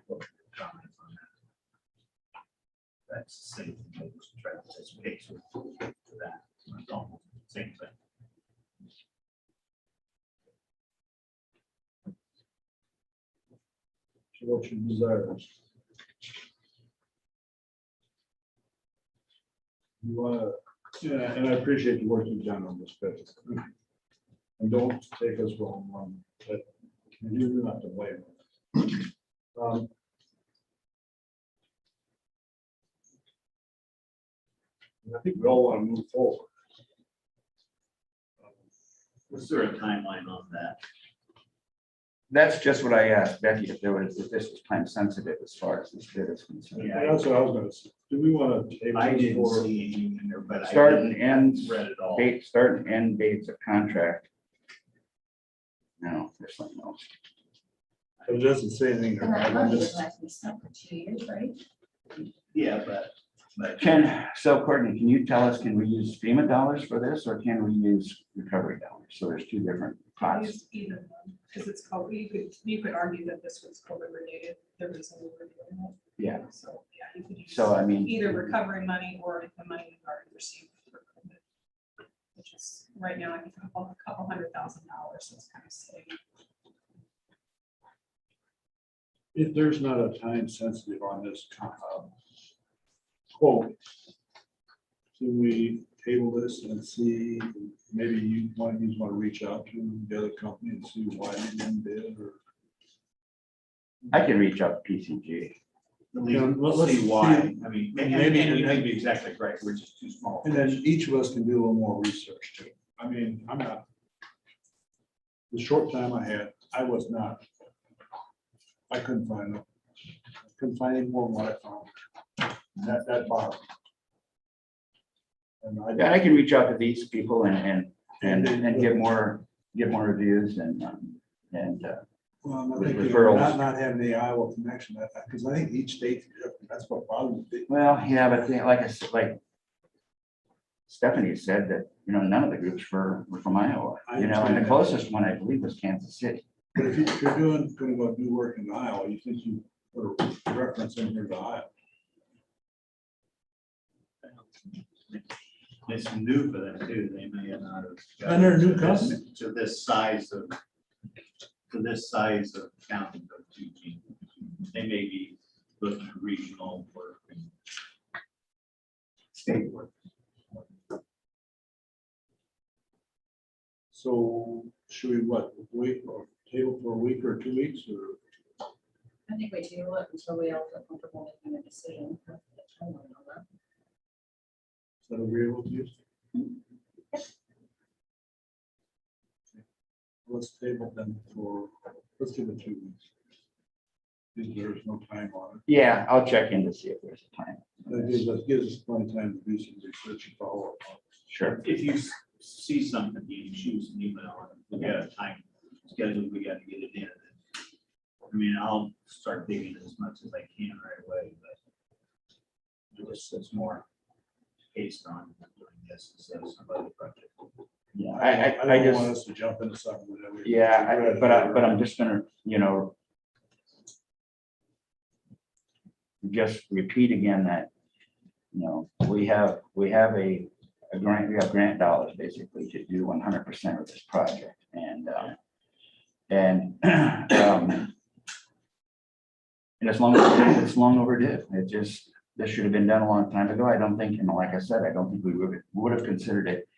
Comments on that. That's the same thing. I was trying to touch base with that. It's almost the same thing. So what your desires? You wanna, yeah, and I appreciate the work you've done on this bit. And don't take us wrong, but you're not to blame. I think we all want to move forward. Was there a timeline on that? That's just what I asked Becky, if this was time sensitive as far as this bid is concerned. Yeah. That's what I was gonna say. Do we want to table I this didn't for? see anything in there, but I Start didn't- and end read it all. Date, start and end dates of contract. No, there's something else. It doesn't say anything. And that I'm money just- doesn't have to be spent for 2 years, right? Yeah, but. So Courtney, can you tell us, can we use FEMA dollars for this or can we use recovery dollars? So there's two different pots. Use either one, because it's COVID, you could argue that this was COVID related, the reason we were doing it. Yeah. So, yeah, you could use So I mean, either recovery money or the money we've already received for COVID. Which is right now, I think a couple $100,000, so it's kind of silly. If there's not a time sensitive on this quote, can we table this and see, maybe you want to reach out to the other company and see why they didn't bid or? I can reach out to PCG. Let's see why. I mean, Maybe- maybe, and you may be exactly right. We're just too small. And then each of us can do a little more research too. I mean, I'm not. The short time I had, I couldn't find any more than what I found. That bothered me. And Yeah, I can reach out to these people and get more reviews and. Well, I think Referrals. not having the Iowa connection, because I think each state, that's what bothers me. Well, yeah, but like I said, like Stephanie said that, none of the groups were from Iowa, I and understand the that. closest one I believe was Kansas City. But if you're gonna go do work in Iowa, you think you put a reference in here to Iowa. It's new for them too. They may have not have. And they're a new to this- company. To this size of county of Eugene. They may be looking at regional work. and state work. So should we wait or table for a week or 2 weeks or? I think we table it until we all feel comfortable making a decision. Is that agreeable to you? Let's table them let's give it 2 weeks. If there's no time on Yeah, I'll check in to see if there's a time. it. That gives us plenty of time to do some research and follow up. Sure. If you see something, you choose an email, and we got a time schedule, we got to get it in. I mean, I'll start digging as much as I can right away, but it's more based on doing this instead of some other project. Yeah, I I don't want just, us to jump into something. that we- yeah, but I'm just gonna, just repeat again that, we have a grant, we have grant dollars basically to do 100% of this project and it's long overdue. This should have been done a long time ago. I don't think, like I said, I don't think we would have considered it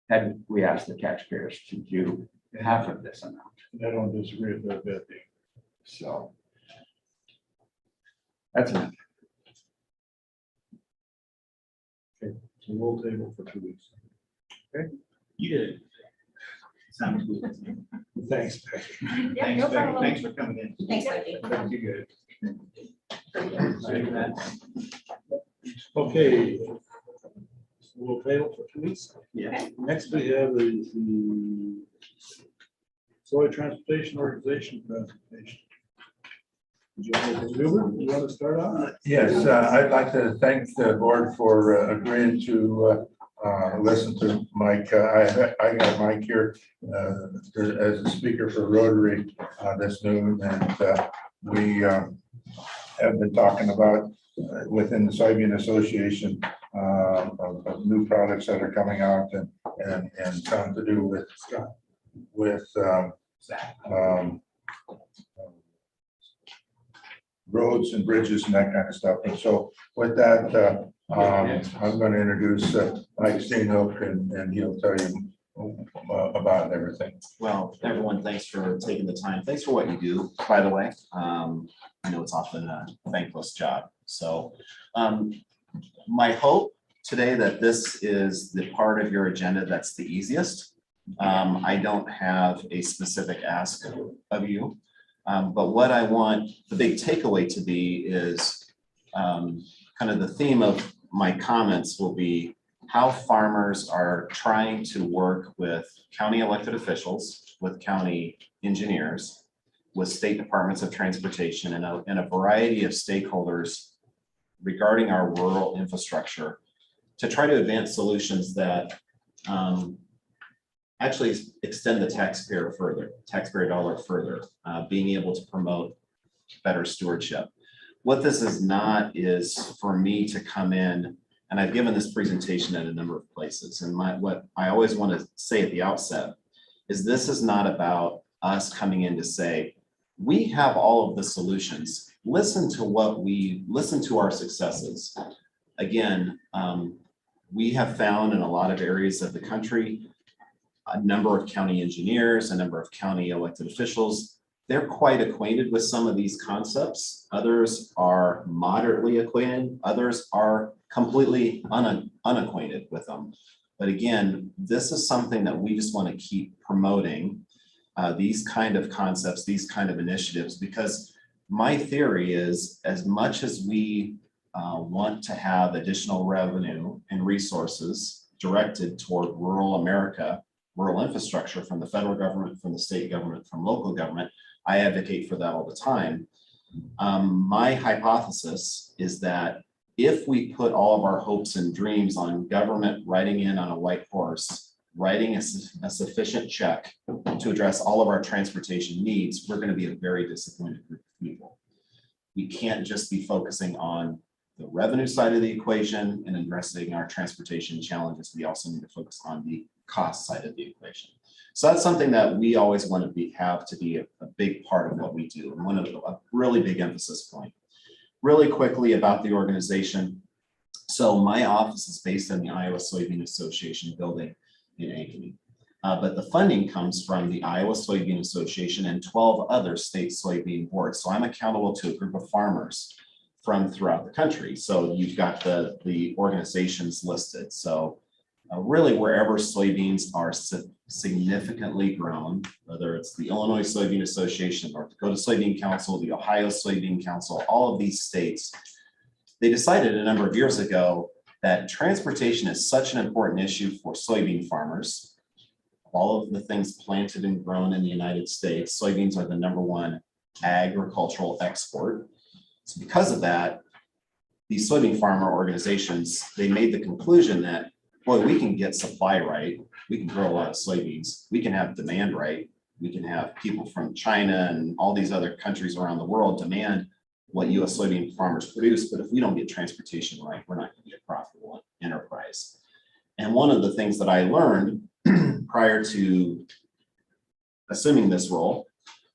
had we asked the taxpayers to do half of this amount. I don't disagree with that bit. So that's it. So we'll table for 2 weeks. You did. Sounds good. Thanks, Becky. Yeah, Thanks, no Becky. problem. Thanks for coming in. Thanks, Becky. Thank you, good. Okay. So we'll table for 2 weeks. Yeah. Next we have the Soil Transportation Organization presentation. You want to start off? Yes, I'd like to thank the board for agreeing to listen to Mike. I got Mike here as a speaker for Rotary this noon, and we have been talking about within the Soybean Association of new products that are coming out and something to do with roads and bridges and that kind of stuff. And so with that, I'm going to introduce Mike Steenhoek, and he'll tell you about everything. Well, everyone, thanks for taking the time. Thanks for what you do, by the way. I know it's often a thankless job. So my hope today that this is the part of your agenda that's the easiest. I don't have a specific ask of you, but what I want the big takeaway to be is kind of the theme of my comments will be how farmers are trying to work with county elected officials, with county engineers, with state departments of transportation, and a variety of stakeholders regarding our rural infrastructure to try to advance solutions that actually extend the taxpayer dollar further, being able to promote better stewardship. What this is not is for me to come in, and I've given this presentation at a number of places, and what I always want to say at the outset is this is not about us coming in to say, we have all of the solutions. Listen to our successes. Again, we have found in a lot of areas of the country, a number of county engineers, a number of county elected officials, they're quite acquainted with some of these concepts. Others are moderately acquainted, others are completely unacquainted with them. But again, this is something that we just want to keep promoting, these kind of concepts, these kind of initiatives, because my theory is as much as we want to have additional revenue and resources directed toward rural America, rural infrastructure from the federal government, from the state government, from local government, I advocate for that all the time. My hypothesis is that if we put all of our hopes and dreams on government riding in on a white horse, writing a sufficient check to address all of our transportation needs, we're going to be a very disappointed group of people. We can't just be focusing on the revenue side of the equation and addressing our transportation challenges. We also need to focus on the cost side of the equation. So that's something that we always want to have to be a big part of what we do, and a really big emphasis point. Really quickly about the organization. So my office is based in the Iowa Soybean Association building in Ankeny. But the funding comes from the Iowa Soybean Association and 12 other state soybean boards. So I'm accountable to a group of farmers from throughout the country. So you've got the organizations listed. So really wherever soybeans are significantly grown, whether it's the Illinois Soybean Association, North Dakota Soybean Council, the Ohio Soybean Council, all of these states, they decided a number of years ago that transportation is such an important issue for soybean farmers. All of the things planted and grown in the United States, soybeans are the #1 agricultural export. So because of that, these soybean farmer organizations, they made the conclusion that, boy, we can get supply right, we can grow a lot of soybeans, we can have demand right, we can have people from China and all these other countries around the world demand what US soybean farmers produce, but if we don't get transportation right, we're not going to be a profitable enterprise. And one of the things that I learned prior to assuming this role,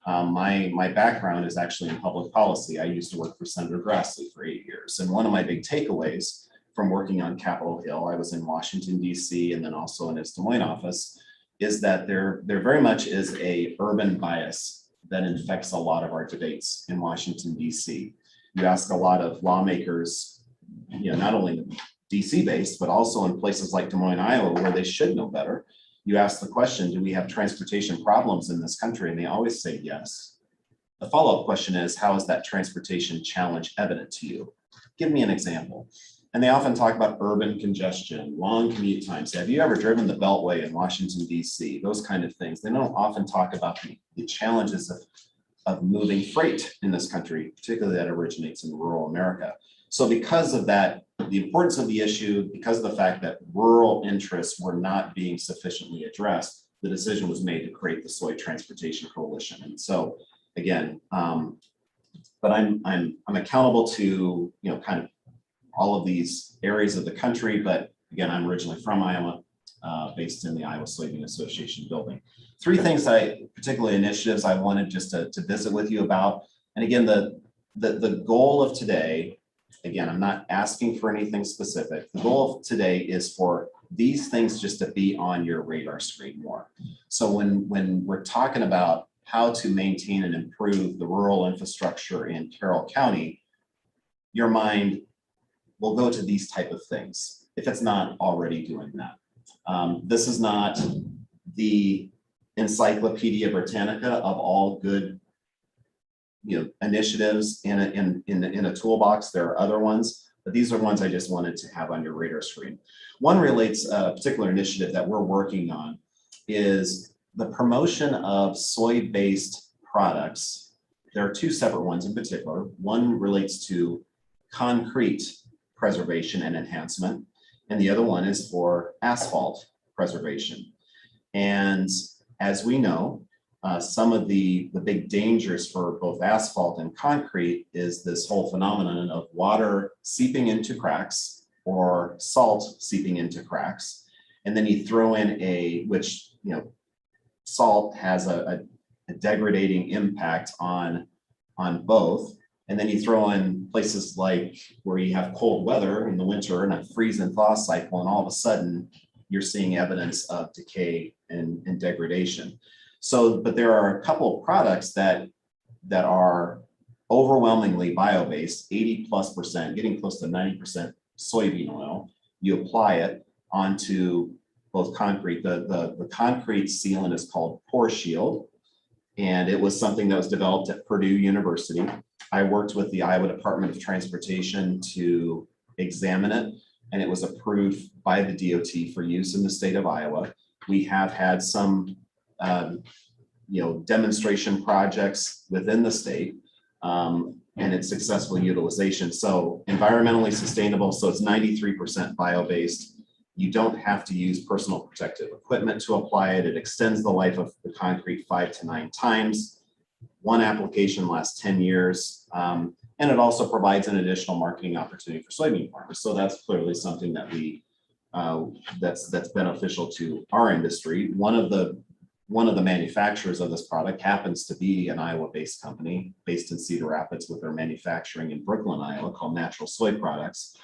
my background is actually in public policy. I used to work for Senator Grassley for 8 years. And one of my big takeaways from working on Capitol Hill, I was in Washington, DC, and then also in his Des Moines office, is that there very much is a urban bias that infects a lot of our debates in Washington, DC. You ask a lot of lawmakers, not only DC based, but also in places like Des Moines, Iowa, where they should know better. You ask the question, do we have transportation problems in this country? And they always say yes. The follow-up question is, how is that transportation challenge evident to you? Give me an example. And they often talk about urban congestion, long commute times. Have you ever driven the Beltway in Washington, DC? Those kind of things. They don't often talk about the challenges of moving freight in this country, particularly that originates in rural America. So because of that, the importance of the issue, because of the fact that rural interests were not being sufficiently addressed, the decision was made to create the Soy Transportation Coalition. And so again, but I'm accountable to, kind of all of these areas of the country, but again, I'm originally from Iowa, based in the Iowa Soybean Association building. Three things particularly initiatives I wanted just to visit with you about. And again, the goal of today, again, I'm not asking for anything specific. The goal of today is for these things just to be on your radar screen more. So when we're talking about how to maintain and improve the rural infrastructure in Carroll County, your mind will go to these type of things if it's not already doing that. This is not the Encyclopedia Britannica of all good, initiatives in a toolbox. There are other ones, but these are ones I just wanted to have on your radar screen. One relates a particular initiative that we're working on is the promotion of soy-based products. There are two separate ones in particular. One relates to concrete preservation and enhancement, and the other one is for asphalt preservation. And as we know, some of the big dangers for both asphalt and concrete is this whole phenomenon of water seeping into cracks or salt seeping into cracks. And then you throw in which, salt has a degrading impact on both. And then you throw in places like where you have cold weather in the winter and a freeze and thaw cycle, and all of a sudden you're seeing evidence of decay and degradation. So, but there are a couple of products that are overwhelmingly bio-based, 80+%, getting close to 90% soybean oil. You apply it onto both concrete. The concrete sealant is called Pore Shield, and it was something that was developed at Purdue University. I worked with the Iowa Department of Transportation to examine it, and it was approved by the DOT for use in the state of Iowa. We have had some demonstration projects within the state, and its successful utilization. So environmentally sustainable, so it's 93% bio-based. You don't have to use personal protective equipment to apply it. It extends the life of the concrete 5 to 9 times. One application lasts 10 years. And it also provides an additional marketing opportunity for soybean farmers. So that's clearly something that that's beneficial to our industry. One of the manufacturers of this product happens to be an Iowa-based company based in Cedar Rapids with their manufacturing in Brooklyn, Iowa, called Natural Soy Products.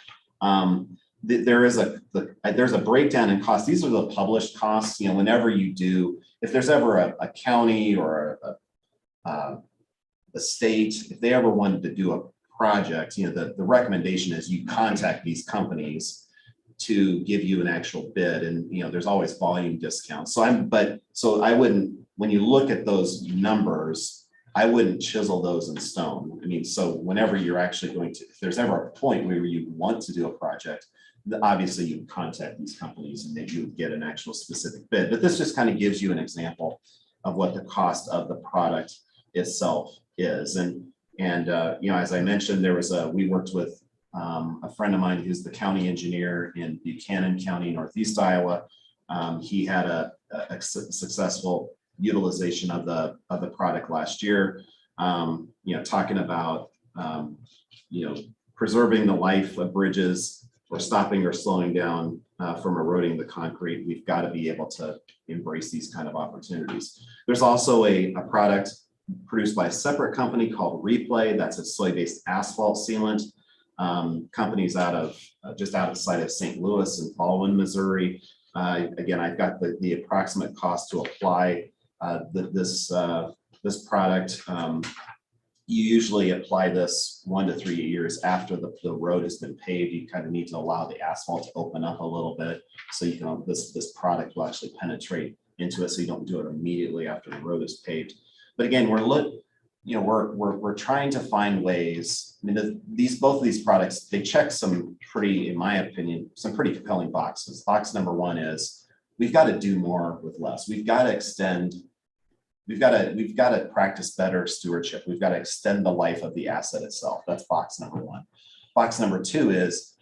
There's a breakdown in costs. These are the published costs. Whenever you do, if there's ever a county or a state, if they ever wanted to do a project, the recommendation is you contact these companies to give you an actual bid, and there's always volume discounts. So I wouldn't, when you look at those numbers, I wouldn't chisel those in stone. So whenever you're actually going to, if there's ever a point where you want to do a project, obviously you contact these companies and then you would get an actual specific bid. But this just kind of gives you an example of what the cost of the product itself is. And as I mentioned, we worked with a friend of mine who's the county engineer in Buchanan County, Northeast Iowa. He had a successful utilization of the product last year. Talking about preserving the life of bridges or stopping or slowing down from eroding the concrete. We've got to be able to embrace these kind of opportunities. There's also a product produced by a separate company called Replay. That's a soy-based asphalt sealant. Companies just out of sight of St. Louis and Baldwin, Missouri. Again, I've got the approximate cost to apply this product. You usually apply this 1 to 3 years after the road has been paved. You kind of need to allow the asphalt to open up a little bit so you can this product will actually penetrate into it, so you don't do it immediately after the road is paved. But again, we're trying to find ways. Both of these products, they check some pretty, in my opinion, some pretty compelling boxes. Box number one is we've got to do more with less. We've got to extend we've got to practice better stewardship. We've got to extend the life of the asset itself. That's box number one. Box number two is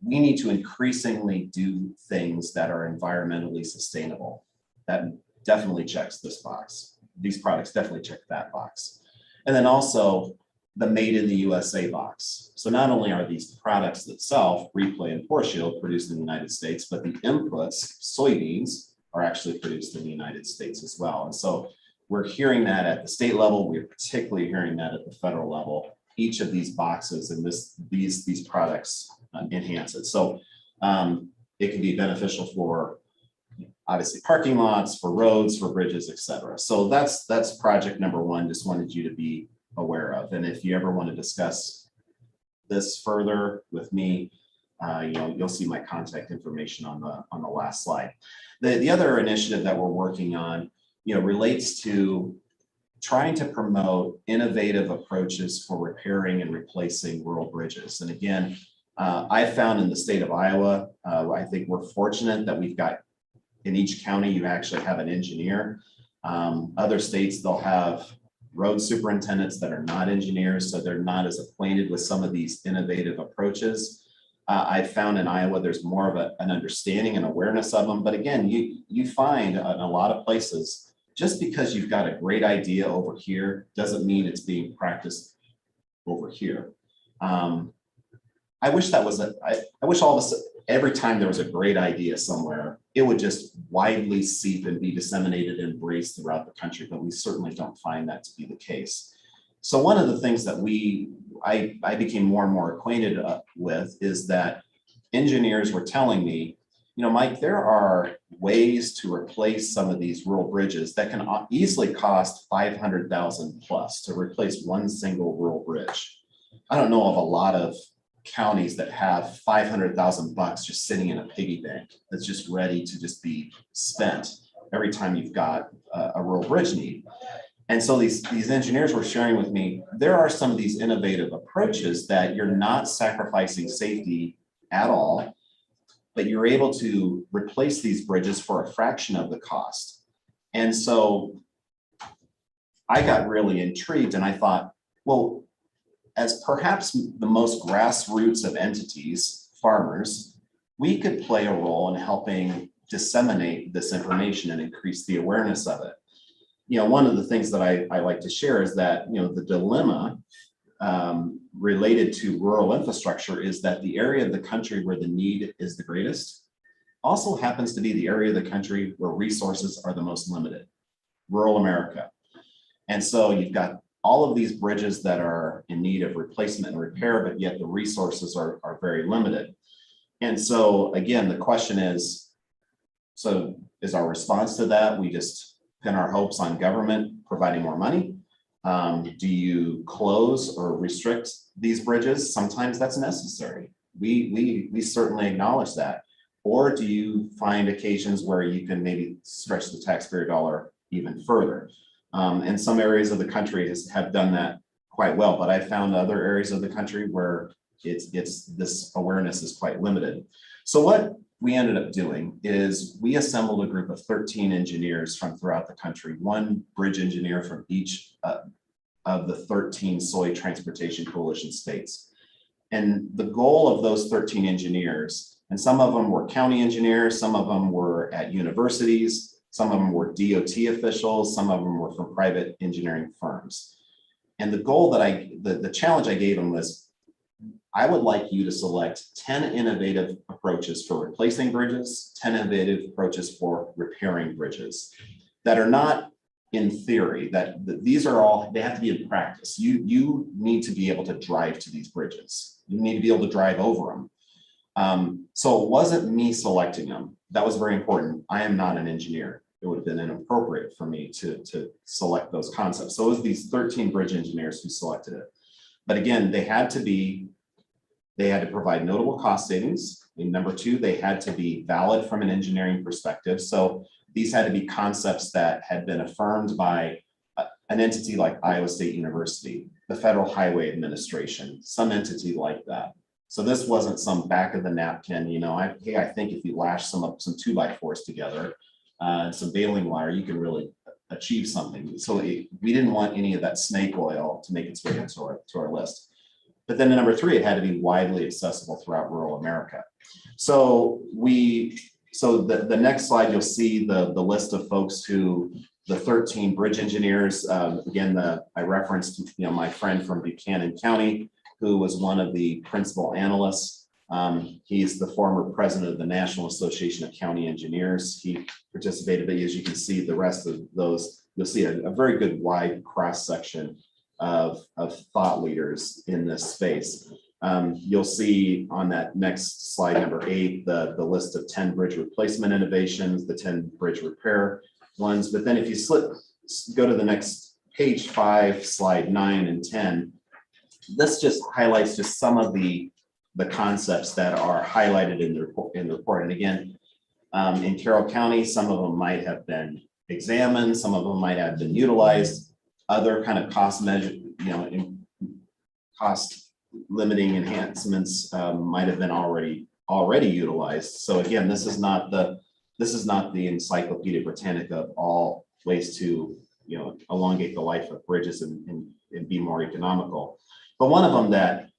we need to increasingly do things that are environmentally sustainable. That definitely checks this box. These products definitely check that box. And then also the made in the USA box. So not only are these products itself, Replay and Pore Shield, produced in the United States, but the inputs, soybeans, are actually produced in the United States as well. And so we're hearing that at the state level. We're particularly hearing that at the federal level. Each of these boxes and these products enhance it. So it can be beneficial for obviously parking lots, for roads, for bridges, et cetera. So that's project number one. Just wanted you to be aware of. And if you ever want to discuss this further with me, you'll see my contact information on the last slide. The other initiative that we're working on, relates to trying to promote innovative approaches for repairing and replacing rural bridges. And again, I found in the state of Iowa, I think we're fortunate that we've got in each county, you actually have an engineer. Other states, they'll have road superintendents that are not engineers, so they're not as acquainted with some of these innovative approaches. I found in Iowa, there's more of an understanding and awareness of them. But again, you find in a lot of places, just because you've got a great idea over here, doesn't mean it's being practiced over here. I wish that was I wish all of us, every time there was a great idea somewhere, it would just widely seep and be disseminated and embraced throughout the country, but we certainly don't find that to be the case. So one of the things that I became more and more acquainted with is that engineers were telling me, Mike, there are ways to replace some of these rural bridges that can easily cost $500,000 plus to replace one single rural bridge. I don't know of a lot of counties that have $500,000 just sitting in a piggy bank that's just ready to just be spent every time you've got a rural bridge need. And so these engineers were sharing with me, there are some of these innovative approaches that you're not sacrificing safety at all, but you're able to replace these bridges for a fraction of the cost. And so I got really intrigued and I thought, well, as perhaps the most grassroots of entities, farmers, we could play a role in helping disseminate this information and increase the awareness of it. One of the things that I like to share is that, the dilemma related to rural infrastructure is that the area of the country where the need is the greatest also happens to be the area of the country where resources are the most limited, rural America. And so you've got all of these bridges that are in need of replacement and repair, but yet the resources are very limited. And so again, the question is, so is our response to that, we just pin our hopes on government providing more money? Do you close or restrict these bridges? Sometimes that's necessary. We certainly acknowledge that. Or do you find occasions where you can maybe stretch the taxpayer dollar even further? And some areas of the country have done that quite well, but I found other areas of the country where this awareness is quite limited. So what we ended up doing is we assembled a group of 13 engineers from throughout the country, one bridge engineer from each of the 13 soy transportation coalition states. And the goal of those 13 engineers, and some of them were county engineers, some of them were at universities, some of them were DOT officials, some of them were from private engineering firms. And the goal that the challenge I gave them was, I would like you to select 10 innovative approaches for replacing bridges, 10 innovative approaches for repairing bridges that are not in theory, that these are all, they have to be in practice. You need to be able to drive to these bridges. You need to be able to drive over them. So it wasn't me selecting them. That was very important. I am not an engineer. It would have been inappropriate for me to select those concepts. So it was these 13 bridge engineers who selected it. But again, they had to provide notable cost savings. And number two, they had to be valid from an engineering perspective. So these had to be concepts that had been affirmed by an entity like Iowa State University, the Federal Highway Administration, some entity like that. So this wasn't some back of the napkin, I think if you lash some 2x4s together, some baling wire, you can really achieve something. So we didn't want any of that snake oil to make its way into our list. But then number three, it had to be widely accessible throughout rural America. So the next slide, you'll see the list of folks who, the 13 bridge engineers, again, I referenced, my friend from Buchanan County, who was one of the principal analysts. He's the former president of the National Association of County Engineers. He participated, but as you can see, the rest of those, you'll see a very good wide cross section of thought leaders in this space. You'll see on that next slide, number 8, the list of 10 bridge replacement innovations, the 10 bridge repair ones. But then if you go to the next page 5, slide 9 and 10, this just highlights just some of the concepts that are highlighted in the report. And again, in Carroll County, some of them might have been examined, some of them might have been utilized. Other kind of cost measure, cost limiting enhancements might have been already utilized. So again, this is not the Encyclopedia Britannica of all ways to elongate the life of bridges and be more economical. But one of them that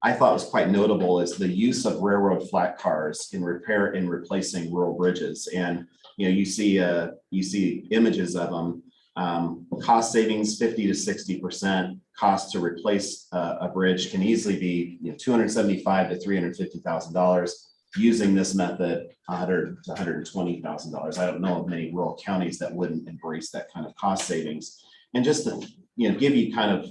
I thought was quite notable is the use of railroad flat cars in replacing rural bridges. And you see images of them. Cost savings 50 to 60%. Cost to replace a bridge can easily be $275,000 to $350,000. Using this method, $100,000 to $120,000. I don't know of many rural counties that wouldn't embrace that kind of cost savings. And just to give you kind of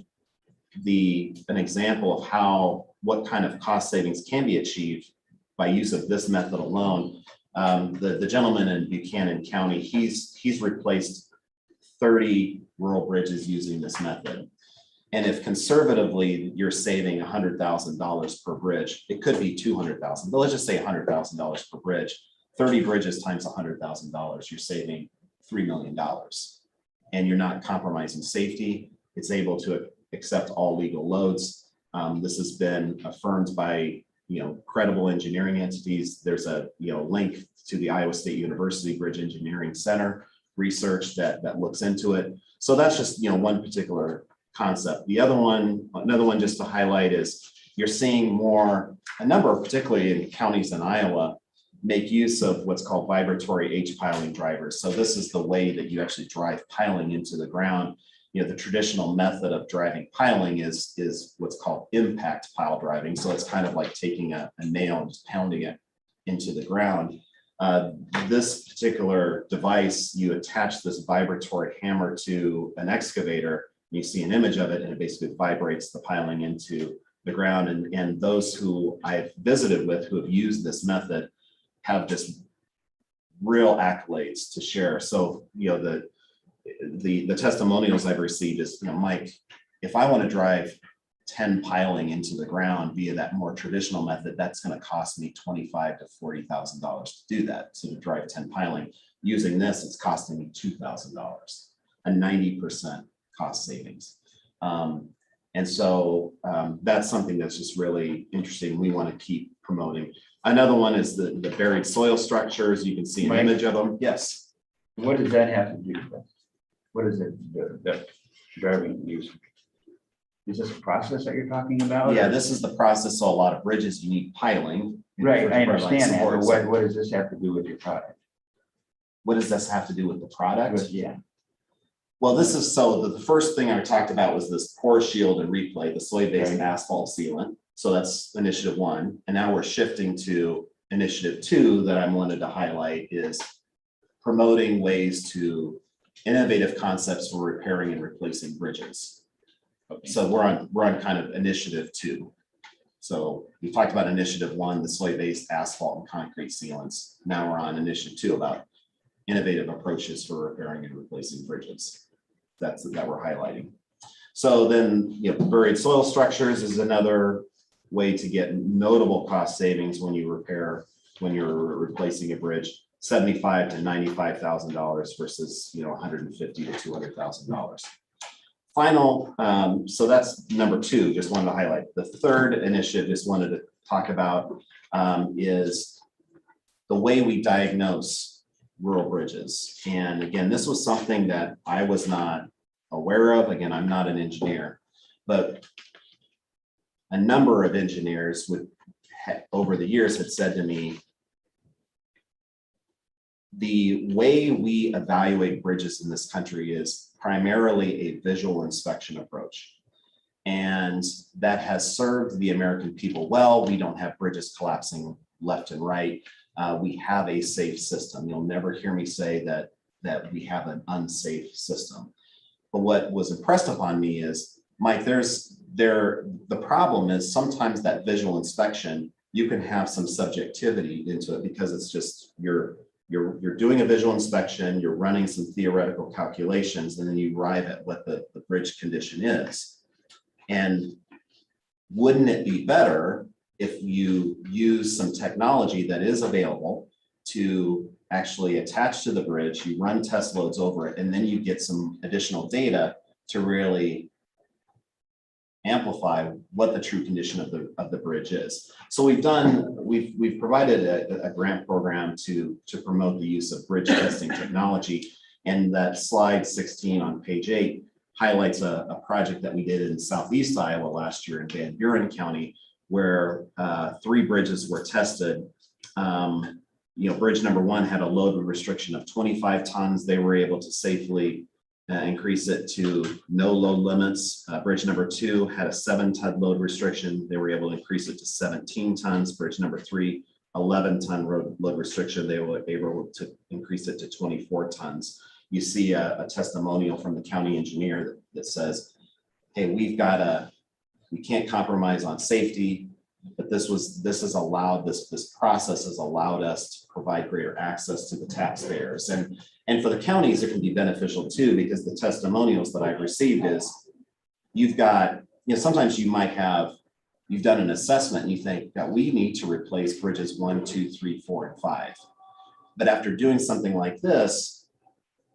an example of what kind of cost savings can be achieved by use of this method alone. The gentleman in Buchanan County, he's replaced 30 rural bridges using this method. And if conservatively you're saving $100,000 per bridge, it could be $200,000, but let's just say $100,000 per bridge. 30 bridges times $100,000, you're saving $3 million. And you're not compromising safety. It's able to accept all legal loads. This has been affirmed by credible engineering entities. There's a link to the Iowa State University Bridge Engineering Center research that looks into it. So that's just one particular concept. Another one just to highlight is you're seeing a number of, particularly in counties in Iowa, make use of what's called vibratory H-piling drivers. So this is the way that you actually drive piling into the ground. The traditional method of driving piling is what's called impact pile driving. So it's kind of like taking a nail and just pounding it into the ground. This particular device, you attach this vibratory hammer to an excavator. You see an image of it, and it basically vibrates the piling into the ground. And those who I've visited with who have used this method have just real accolades to share. So, the testimonials I've received is, Mike, if I want to drive 10 piling into the ground via that more traditional method, that's going to cost me $25,000 to $40,000 to do that. So to drive 10 piling using this, it's costing me $2,000, a 90% cost savings. And so that's something that's just really interesting. We want to keep promoting. Another one is the buried soil structures. You can see an image of them. Yes. What does that have to do with? What is it, the driving use? Is this a process that you're talking about? Yeah, this is the process. So a lot of bridges, you need piling. Right, I understand that, but what does this have to do with your product? What does this have to do with the product? Yeah. Well, this is, so the first thing I talked about was this Pore Shield and Replay, the soy-based asphalt sealant. So that's initiative 1. And now we're shifting to initiative 2 that I wanted to highlight is promoting ways to innovative concepts for repairing and replacing bridges. So we're on kind of initiative 2. So we talked about initiative 1, the soy-based asphalt and concrete sealants. Now we're on initiative 2 about innovative approaches for repairing and replacing bridges. That we're highlighting. So then, buried soil structures is another way to get notable cost savings when you're replacing a bridge. $75,000 to $95,000 versus $150,000 to $200,000. Final, so that's number 2, just wanted to highlight. The third initiative just wanted to talk about is the way we diagnose rural bridges. And again, this was something that I was not aware of. Again, I'm not an engineer, but a number of engineers over the years had said to me, the way we evaluate bridges in this country is primarily a visual inspection approach. And that has served the American people well. We don't have bridges collapsing left and right. We have a safe system. You'll never hear me say that we have an unsafe system. But what was impressed upon me is, Mike, the problem is sometimes that visual inspection, you can have some subjectivity into it because it's just you're doing a visual inspection, you're running some theoretical calculations, and then you arrive at what the bridge condition is. And wouldn't it be better if you use some technology that is available to actually attach to the bridge, you run test loads over it, and then you get some additional data to really amplify what the true condition of the bridge is. So we've provided a grant program to promote the use of bridge testing technology. And that slide 16 on page 8 highlights a project that we did in Southeast Iowa last year in Van Buren County, where 3 bridges were tested. Bridge number 1 had a load restriction of 25 tons. They were able to safely increase it to no load limits. Bridge number 2 had a 7-ton load restriction. They were able to increase it to 17 tons. Bridge number 3, 11-ton load restriction. They were able to increase it to 24 tons. You see a testimonial from the county engineer that says, hey, we can't compromise on safety, but this process has allowed us to provide greater access to the taxpayers. And for the counties, it can be beneficial too, because the testimonials that I've received is you've got, sometimes you've done an assessment and you think that we need to replace bridges 1, 2, 3, 4, and 5. But after doing something like this,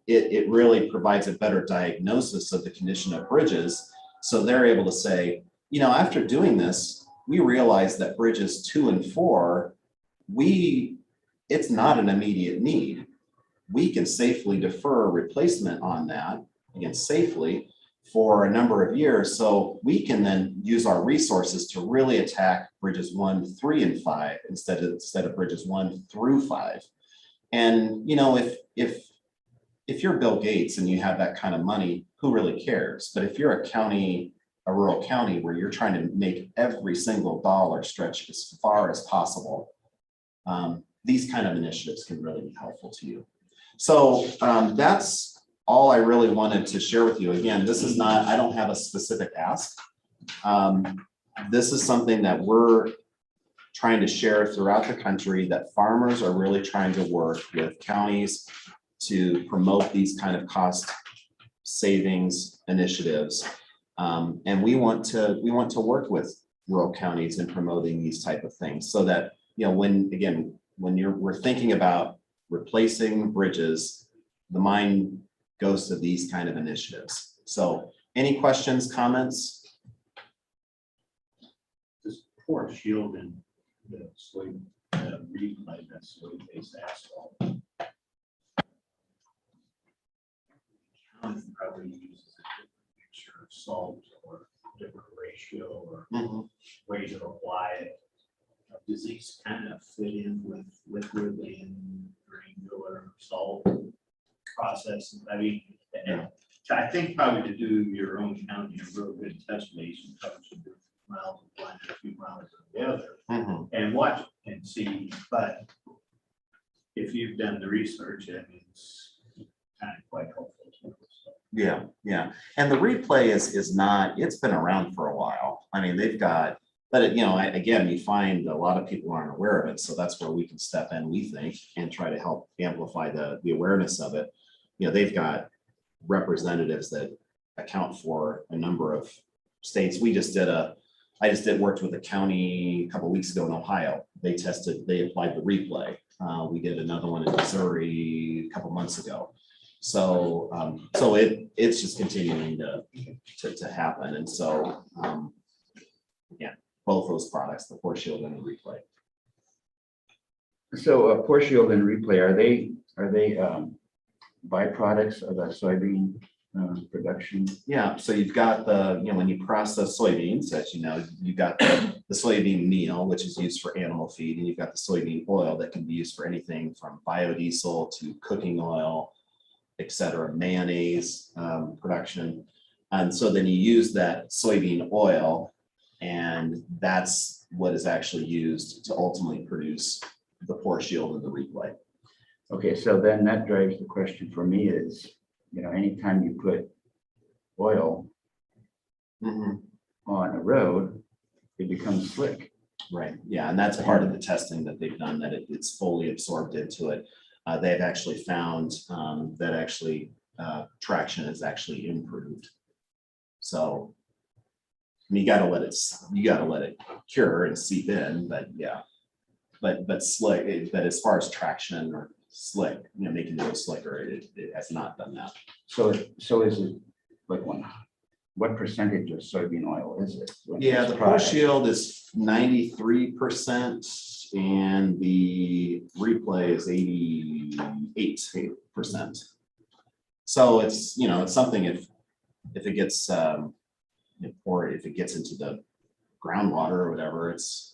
it really provides a better diagnosis of the condition of bridges. So they're able to say, after doing this, we realized that bridges 2 and 4, it's not an immediate need. We can safely defer replacement on that, again, safely, for a number of years. So we can then use our resources to really attack bridges 1, 3, and 5 instead of bridges 1 through 5. And if you're Bill Gates and you have that kind of money, who really cares? But if you're a rural county where you're trying to make every single dollar stretch as far as possible, these kind of initiatives can really be helpful to you. So that's all I really wanted to share with you. Again, I don't have a specific ask. This is something that we're trying to share throughout the country, that farmers are really trying to work with counties to promote these kind of cost savings initiatives. And we want to work with rural counties in promoting these type of things so that, when we're thinking about replacing bridges, the mind goes to these kind of initiatives. So any questions, comments? This Pore Shield and the slate, replay, that slate-based asphalt. County probably uses a different mixture of salt or different ratio or way to apply it. Does these kind of fit in with liquid and granular salt process? I mean, I think probably to do your own county a real good test base, you probably should do miles of one and a few miles of the other and watch and see. But if you've done the research, I mean, it's kind of quite helpful. Yeah. And the replay is not, it's been around for a while. I mean, they've got, but again, you find a lot of people aren't aware of it. So that's where we can step in, we think, and try to help amplify the awareness of it. They've got representatives that account for a number of states. I just worked with a county a couple of weeks ago in Ohio. They applied the replay. We did another one in Missouri a couple months ago. So it's just continuing to happen. And so both those products, the Pore Shield and the replay. So Pore Shield and Replay, are they byproducts of that soybean production? Yeah, so you've got the, when you process soybeans, as you know, you've got the soybean meal, which is used for animal feed, and you've got the soybean oil that can be used for anything from biodiesel to cooking oil, et cetera, mayonnaise production. And so then you use that soybean oil, and that's what is actually used to ultimately produce the Pore Shield and the Replay. Okay, so then that drives the question for me is, anytime you put oil on a road, it becomes slick. Right, yeah, and that's part of the testing that they've done, that it's fully absorbed into it. They've actually found that actually traction is actually improved. So you gotta let it cure and seep in, but yeah. But slick, but as far as traction or slick, making it go slicker, it has not done that. So is it like what percentage of soybean oil is it? Yeah, the Pore Shield is 93% and the Replay is 88%. So it's, it's something if it gets, if it gets into the groundwater or whatever, it's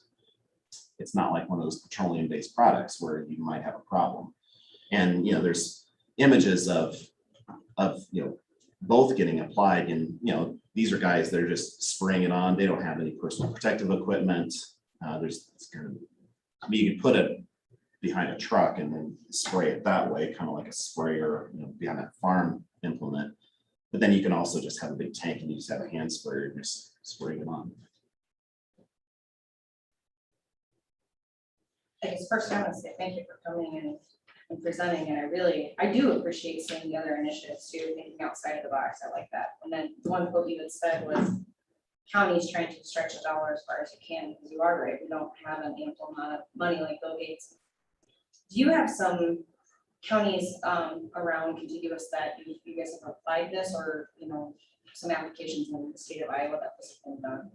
not like one of those petroleum-based products where you might have a problem. And, there's images of both getting applied and, these are guys that are just spraying it on. They don't have any personal protective equipment. You could put it behind a truck and then spray it that way, kind of like a sprayer, behind that farm implement. But then you can also just have a big tank and you just have a hand sprayer and just spray it on. I guess first I want to say thank you for coming and presenting, and I do appreciate seeing the other initiatives too, thinking outside of the box. I like that. And then the one quote you had said was counties trying to stretch the dollar as far as you can, because you are right, we don't have an ample amount of money like Bill Gates. Do you have some counties around contiguous that you guys have applied this, or some applications in the state of Iowa that this has been done?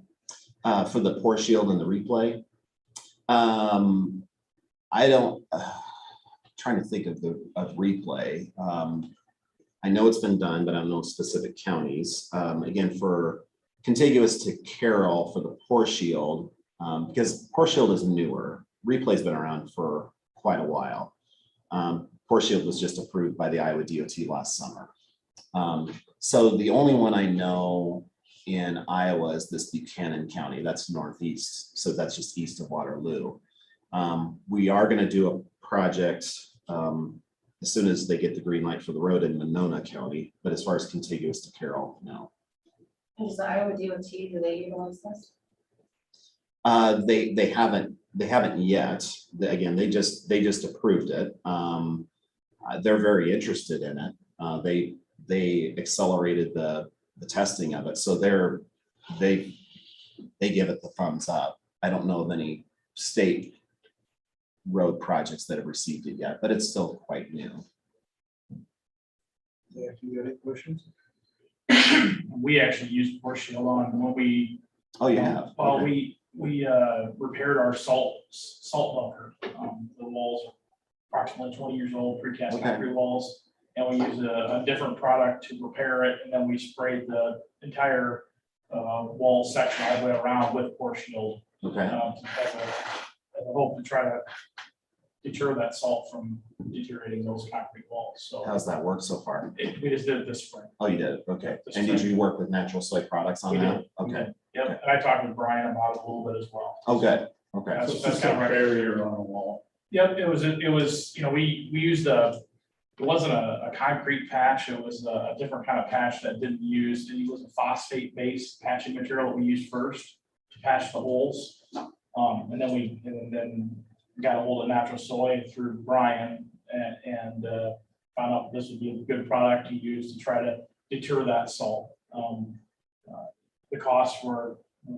For the Pore Shield and the Replay, I don't. Trying to think of Replay. I know it's been done, but I don't know specific counties. Again, for contiguous to Carroll for the Pore Shield, because Pore Shield is newer. Replay's been around for quite a while. Pore Shield was just approved by the Iowa DOT last summer. So the only one I know in Iowa is this Buchanan County. That's northeast, so that's just east of Waterloo. We are going to do a project as soon as they get the green light for the road in Monona County, but as far as contiguous to Carroll, no. Does the Iowa DOT, do they utilize this? They haven't yet. Again, they just approved it. They're very interested in it. They accelerated the testing of it, so they give it the thumbs up. I don't know of any state road projects that have received it yet, but it's still quite new. Yeah, if you got any questions? We actually used Pore Shield on when we. Oh, you have? Well, Okay. we repaired our salt bunker. The walls are approximately 20 years old, precast Okay. concrete walls. And we used a different product to repair it. And then we sprayed the entire wall section all the way around with Pore Shield. Okay. As a hope to try to deter that salt from deteriorating those concrete walls. So How's that work so far? we just did it this spring. Oh, you did? Okay. This And did spring. you work with natural soy products on We that? did. Okay. Yep. And I talked with Brian about it a little bit as well. Oh, good. Okay. That's kind of right. Barrier on a wall. Yep, it was, we used it wasn't a concrete patch, it was a different kind of patch that didn't use, it was a phosphate-based patching material that we used first to patch the holes. And then got a hold of natural soy through Brian and found out this would be a good product to use to try to deter that salt. The costs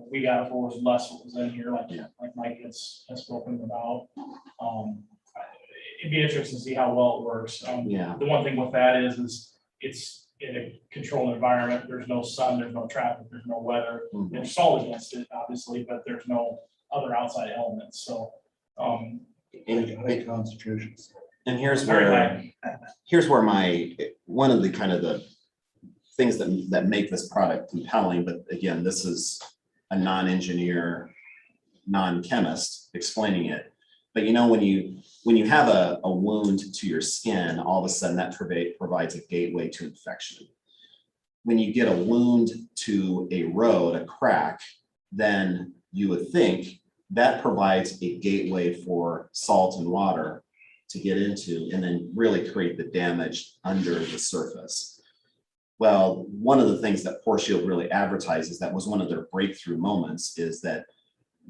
we got it for was less what was in here, like Mike has spoken about. It'd be interesting to see how well it works. Yeah. The one thing with that is it's in a controlled environment. There's no sun, there's no traffic, there's no weather. There's salt against it, obviously, but there's no other outside elements. So High concentrations. And here's Very where, one of the kind of the things that make this product compelling, but again, this is a non-engineer, non-chemist explaining it. But you know, when you have a wound to your skin, all of a sudden that provides a gateway to infection. When you get a wound to a road, a crack, then you would think that provides a gateway for salt and water to get into and then really create the damage under the surface. Well, one of the things that Pore Shield really advertises, that was one of their breakthrough moments, is that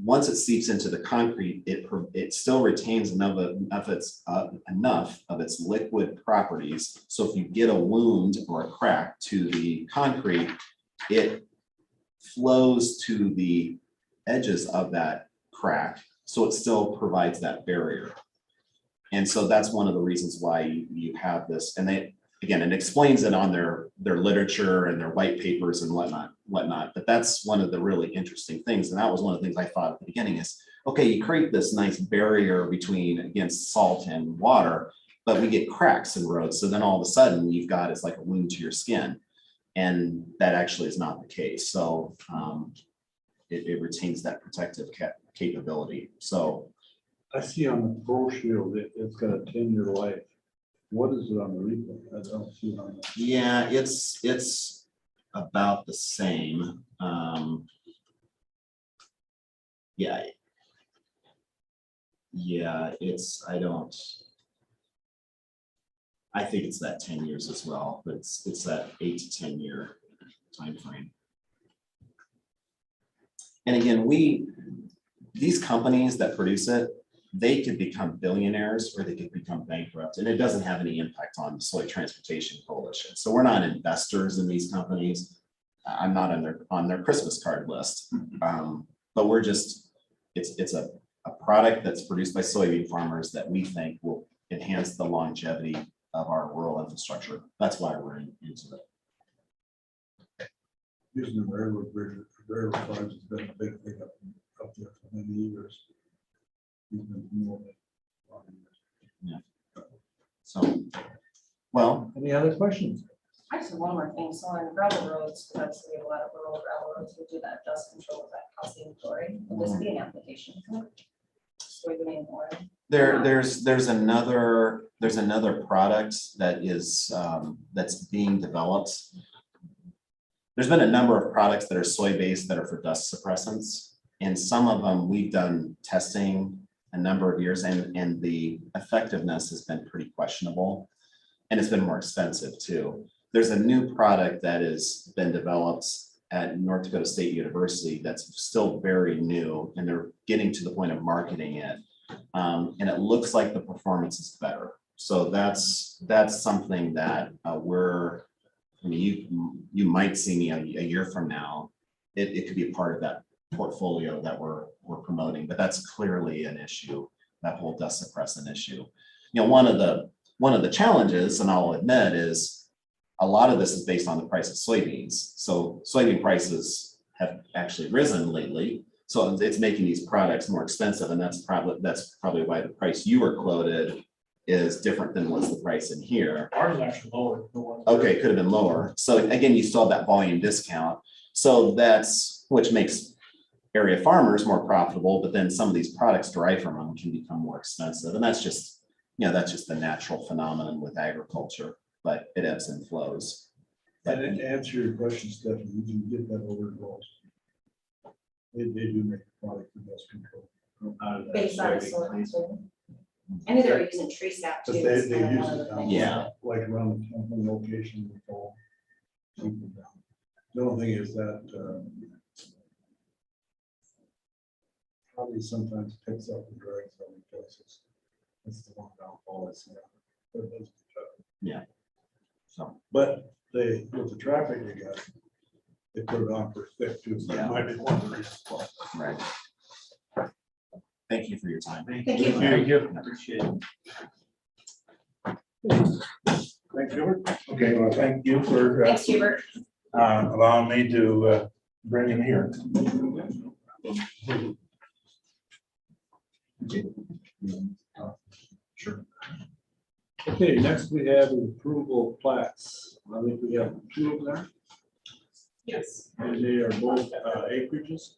once it seeps into the concrete, it still retains enough of its liquid properties. So if you get a wound or a crack to the concrete, it flows to the edges of that crack, so it still provides that barrier. And so that's one of the reasons why you have this, and they, again, it explains it on their literature and their white papers and whatnot, but that's one of the really interesting things. And that was one of the things I thought at the beginning is, okay, you create this nice barrier against salt and water, but we get cracks in roads. So then all of a sudden you've got, it's like a wound to your skin. And that actually is not the case. So it retains that protective capability. So I see on the Pore Shield, it's got a 10-year life. What is it on the replay? I don't see it on that. yeah, it's about the same. Yeah. Yeah, I think it's that 10 years as well, but it's that 8 to 10 year time frame. And again, these companies that produce it, they could become billionaires or they could become bankrupt, and it doesn't have any impact on the Soy Transportation Coalition. So we're not investors in these companies. I'm not on their Christmas card list, but we're just, it's a product that's produced by soybean farmers that we think will enhance the longevity of our rural infrastructure. That's why we're into it. Using the railroad bridge, railroad farms has been a big thing up there for many years. Even more than Yeah. So, well, any other questions? I just have one more thing. So on gravel roads, because we have a lot of rural gravel roads, we do that dust control, that calcium chloride. Will this be an application? Soybean oil? there's another product that is that's being developed. There's been a number of products that are soy-based that are for dust suppressants, and some of them we've done testing a number of years, and the effectiveness has been pretty questionable, and it's been more expensive too. There's a new product that has been developed at North Dakota State University that's still very new, and they're getting to the point of marketing it. And it looks like the performance is better. So that's something that you might see me a year from now. It could be a part of that portfolio that we're promoting, but that's clearly an issue, that whole dust suppressant issue. You know, one of the challenges, and I'll admit, is a lot of this is based on the price of soybeans. So soybean prices have actually risen lately. So it's making these products more expensive, and that's probably why the price you were quoted is different than what's the price in here. Ours is actually lower. Okay, could have been lower. So again, you still have that volume discount. So that's, which makes area farmers more profitable, but then some of these products derived from them can become more expensive. And that's just, that's just the natural phenomenon with agriculture, but it ebbs and flows. And to answer your question, Stephanie, you can get that over goals. They do make a product for dust control. Out of that Based on soybean soil. I knew they were using tree sap too. But It's they kind of use one of it the down, things. Yeah. like around the camping location in the fall. Keep them down. The only thing is that probably sometimes picks up and drags on the places. That's the one downfall I see. But it does pick up. So, But with the traffic they got, they put it on for thick too, so Yeah. that might be one of the reasons why. right. Thank you for your time. Thank you. Thank you. Appreciate it. Thanks, Gilbert. Okay, well, thank you for Thanks, Hubert. allowing me to bring him here. Sure. Okay, next we have approval of plats. I think we have two of them, Yes. and they are both acreages.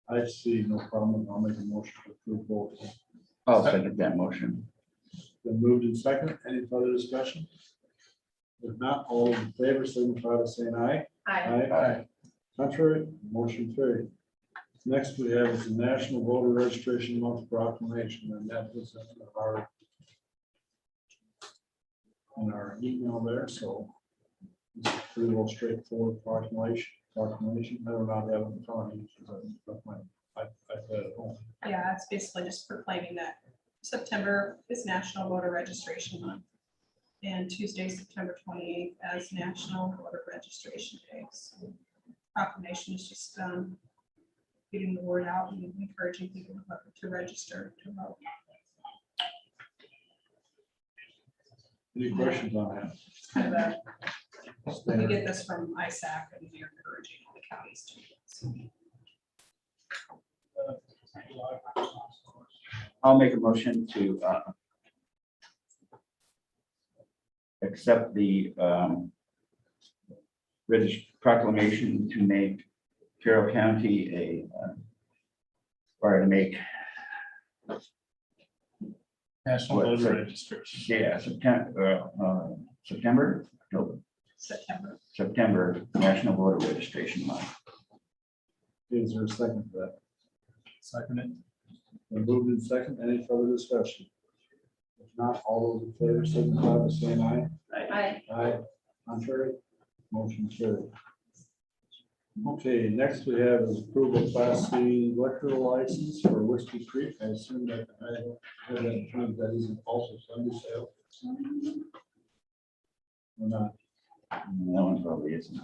I see no problem. I'll make a motion to approve both. I'll second that motion. Been moved in second. Any further discussion? If not, all those in favor, signify by saying aye. I, Contrary, motion carried. Next we have is the National Voter Registration Month Proclamation, and that was in our email there, so it's a pretty well straightforward proclamation. I don't know how to have it in front of me, because I left my iPad at home. Yeah, it's basically just proclaiming that September is National Voter Registration Month. And Tuesday, September 28th as National Voter Registration Day. So proclamation is just getting the word out and encouraging people to register to vote. Any questions on that? It's kind of a, we get this from ISAC and they're encouraging all the counties to. So, I'll make a motion to accept the proclamation to make Carroll County or to make, National What, voter sir? registration. yeah, October, September. National Voter Registration Month. Is there a second for that? Second it. Been moved in second. Any further discussion? If not, all those in favor, signify by saying aye. I, Contrary, motion carried. Okay, next we have is approval of Class C liquor license for Whiskey Creek. I assume that that isn't also Sunday sale. Or not? That one probably isn't.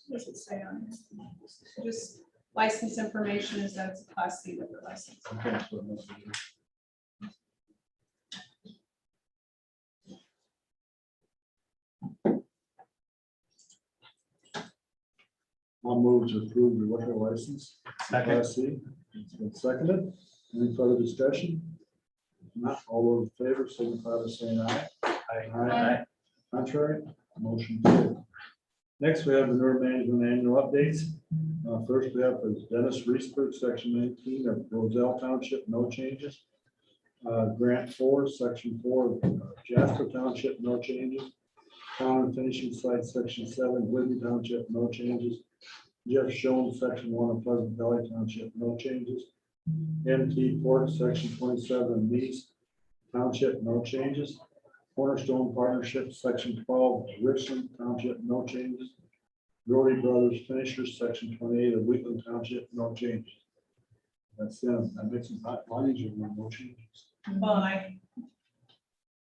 What's it say on here? Just license information is that it's a Class C liquor license. Okay, so it must be- I'll move to approve the liquor license. Second. Class C. It's been seconded. Any further discussion? If not, all those in favor, signify by saying aye. Aye. Contrary, motion carried. Next, we have the Newer Management Annual Updates. First, we have is Dennis Reesberg, Section 19 of Roselle Township, no changes. Grant 4, Section 4 of Jasper Township, no changes. Town and Finishing Site, Section 7, Whitney Township, no changes. Jeff Schoen, Section 1 of Pleasant Valley Township, no changes. MT Port, Section 27, Nice Township, no changes. Cornerstone Partnership, Section 12, Richland Township, no changes. Doherty Brothers Finishers, Section 28 of Wheatland Township, no changes. That's them. That makes them hot lines or no changes. Well, and I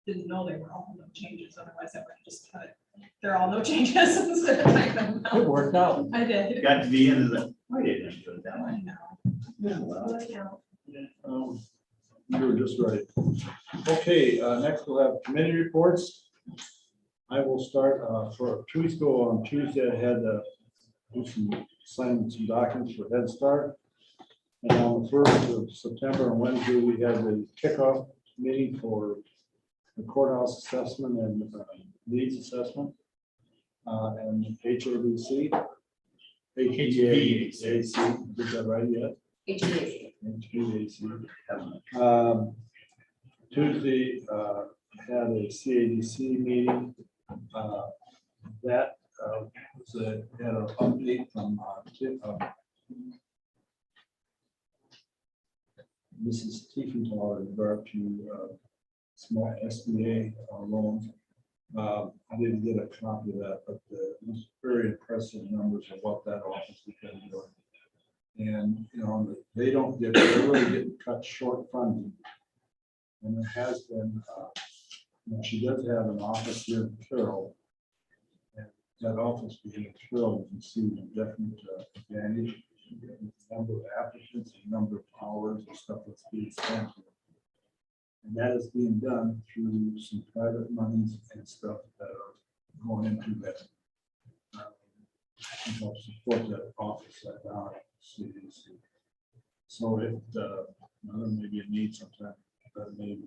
didn't know they were all no changes, otherwise I would have just cut it. They're all no changes instead of typing them It out. worked out. I did. Got to the end of the, why didn't I put it that I way? know. You were just right. Okay, next we'll have committee reports. I will start for 2 weeks ago on Tuesday. I had sign some documents for Head Start. And on the 1st of September on Wednesday, we had the kickoff meeting for the courthouse assessment and needs assessment. And HABC. HVAC, did that right yet? HVAC. HVAC. Tuesday, had a CADC meeting. That had an update from Mrs. Tiefenthaler in regard to small SBA loans. I didn't get a copy of that, but it was very impressive numbers of what that office is going to do. And, you know, they're really getting cut short funding. And there has been, you know, she does have an office here in Carroll. And that office being in Carroll, you can see the definite advantage. The number of applicants, the number of hours and stuff that's being spent. And that is being done through some private monies and stuff that are going into that. support that office that down at CDC. So if, there may be a need sometime that may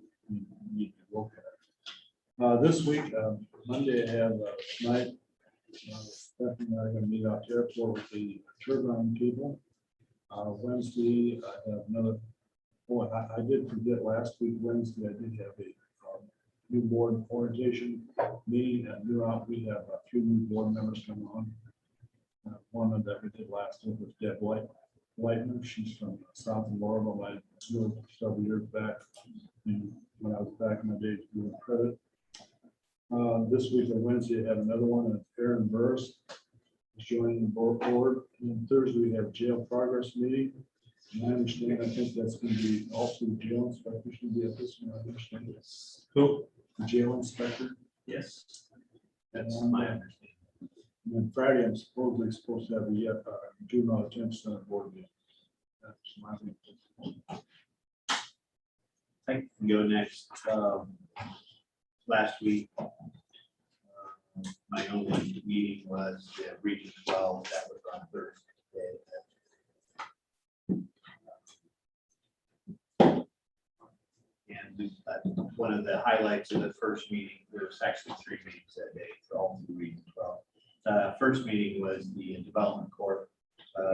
need to look at. This week, Monday, I have night. Stephanie and I are gonna meet out there with the turbine people. Wednesday, I have another, boy, I did forget last week, Wednesday, I did have a new board orientation meeting, and we have a few new board members coming on. One of that we did last week was Deb Whiteman. She's from South of Laurel. I knew her several years back, and when I was back in my days doing credit. This week on Wednesday, I have another one, and Aaron Burris is joining the board. And then Thursday, we have jail progress meeting. And I understand, I think that's going to be also the jail inspector should be at this one. I understand this. Who? The jail inspector. Yes. That's my understanding. And then Friday, I'm supposedly supposed to have a juvenile detention center board meeting. That's my thing. I can go next. Last week, my only meeting was Region 12. That was on Thursday. And one of the highlights of the first meeting, there was actually 3 meetings that day for all 2 Region 12. First meeting was the Development Corp.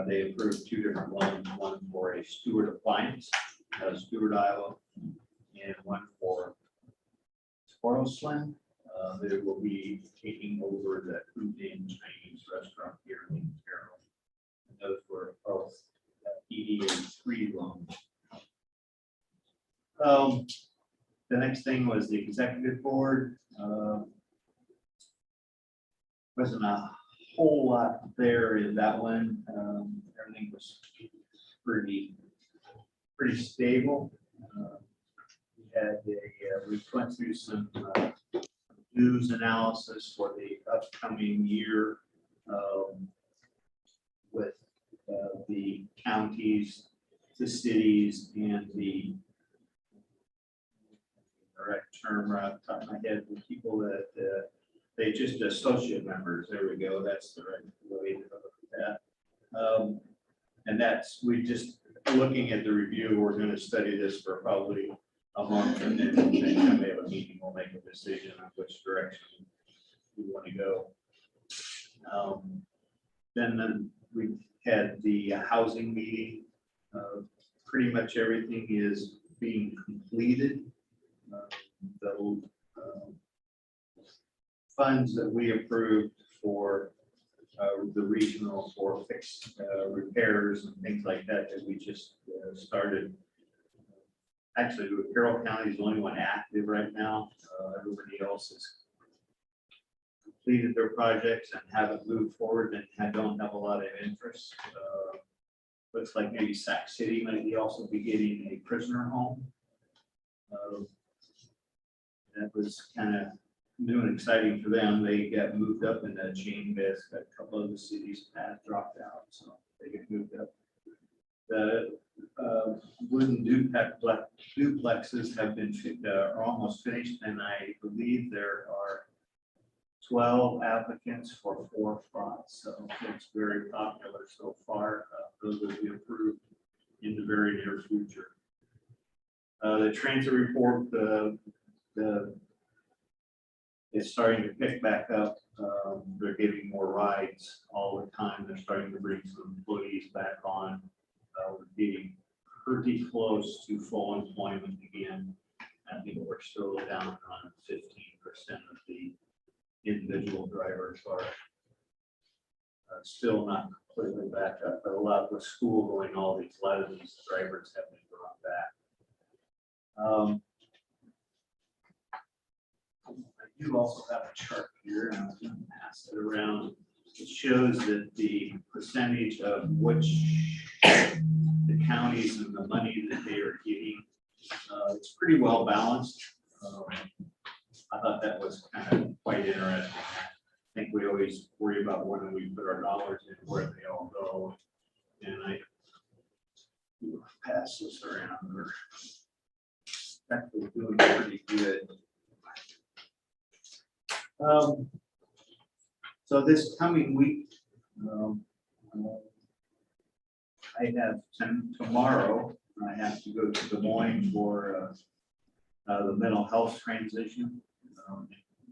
They approved 2 different loans, one for a Stewart appliance, Stewart, Iowa, and one for Slim. They will be taking over the Indian Chinese restaurant here in Carroll. And those were both EDA3 loans. The next thing was the executive board. Wasn't a whole lot there in that one. Everything was pretty stable. We went through some news analysis for the upcoming year with the counties, the cities, and the correct term right off the top of my head, the people that they just associate members. There we go. That's the right way to look at that. And we just looking at the review. We're going to study this for probably a month, and then next time we have a meeting, we'll make a decision on which direction we want to go. Then we had the housing meeting. Pretty much everything is being completed. The funds that we approved for the regional for fixed repairs and things like that we just started. Actually, Carroll County is the only one active right now. Everybody else has completed their projects and haven't moved forward and don't have a lot of interest. Looks like maybe Sac City might also be getting a prisoner home. That was kind of new and exciting for them. They got moved up in the chain base. A couple of the cities had dropped out, so they get moved up. The wooden duplexes have been are almost finished, and I believe there are 12 applicants for 4 spots. So it's very popular so far. Those will be approved in the very near future. The transit report, it's starting to pick back up. They're getting more rides all the time. They're starting to bring some employees back on. We're getting pretty close to full employment again. I think we're still down on 15% of the individual drivers are still not completely back up, but a lot with school going, a lot of these drivers have been brought back. I do also have a chart here, and I'm going to pass it around. It shows that the percentage of which the counties and the money that they are getting, it's pretty well balanced. I thought that was kind of quite interesting. I think we always worry about where we put our dollars in, where they all go. And I pass this around. We're actually doing pretty good. So this coming week, Um, I have tomorrow, I have to go to Des Moines for the mental health transition.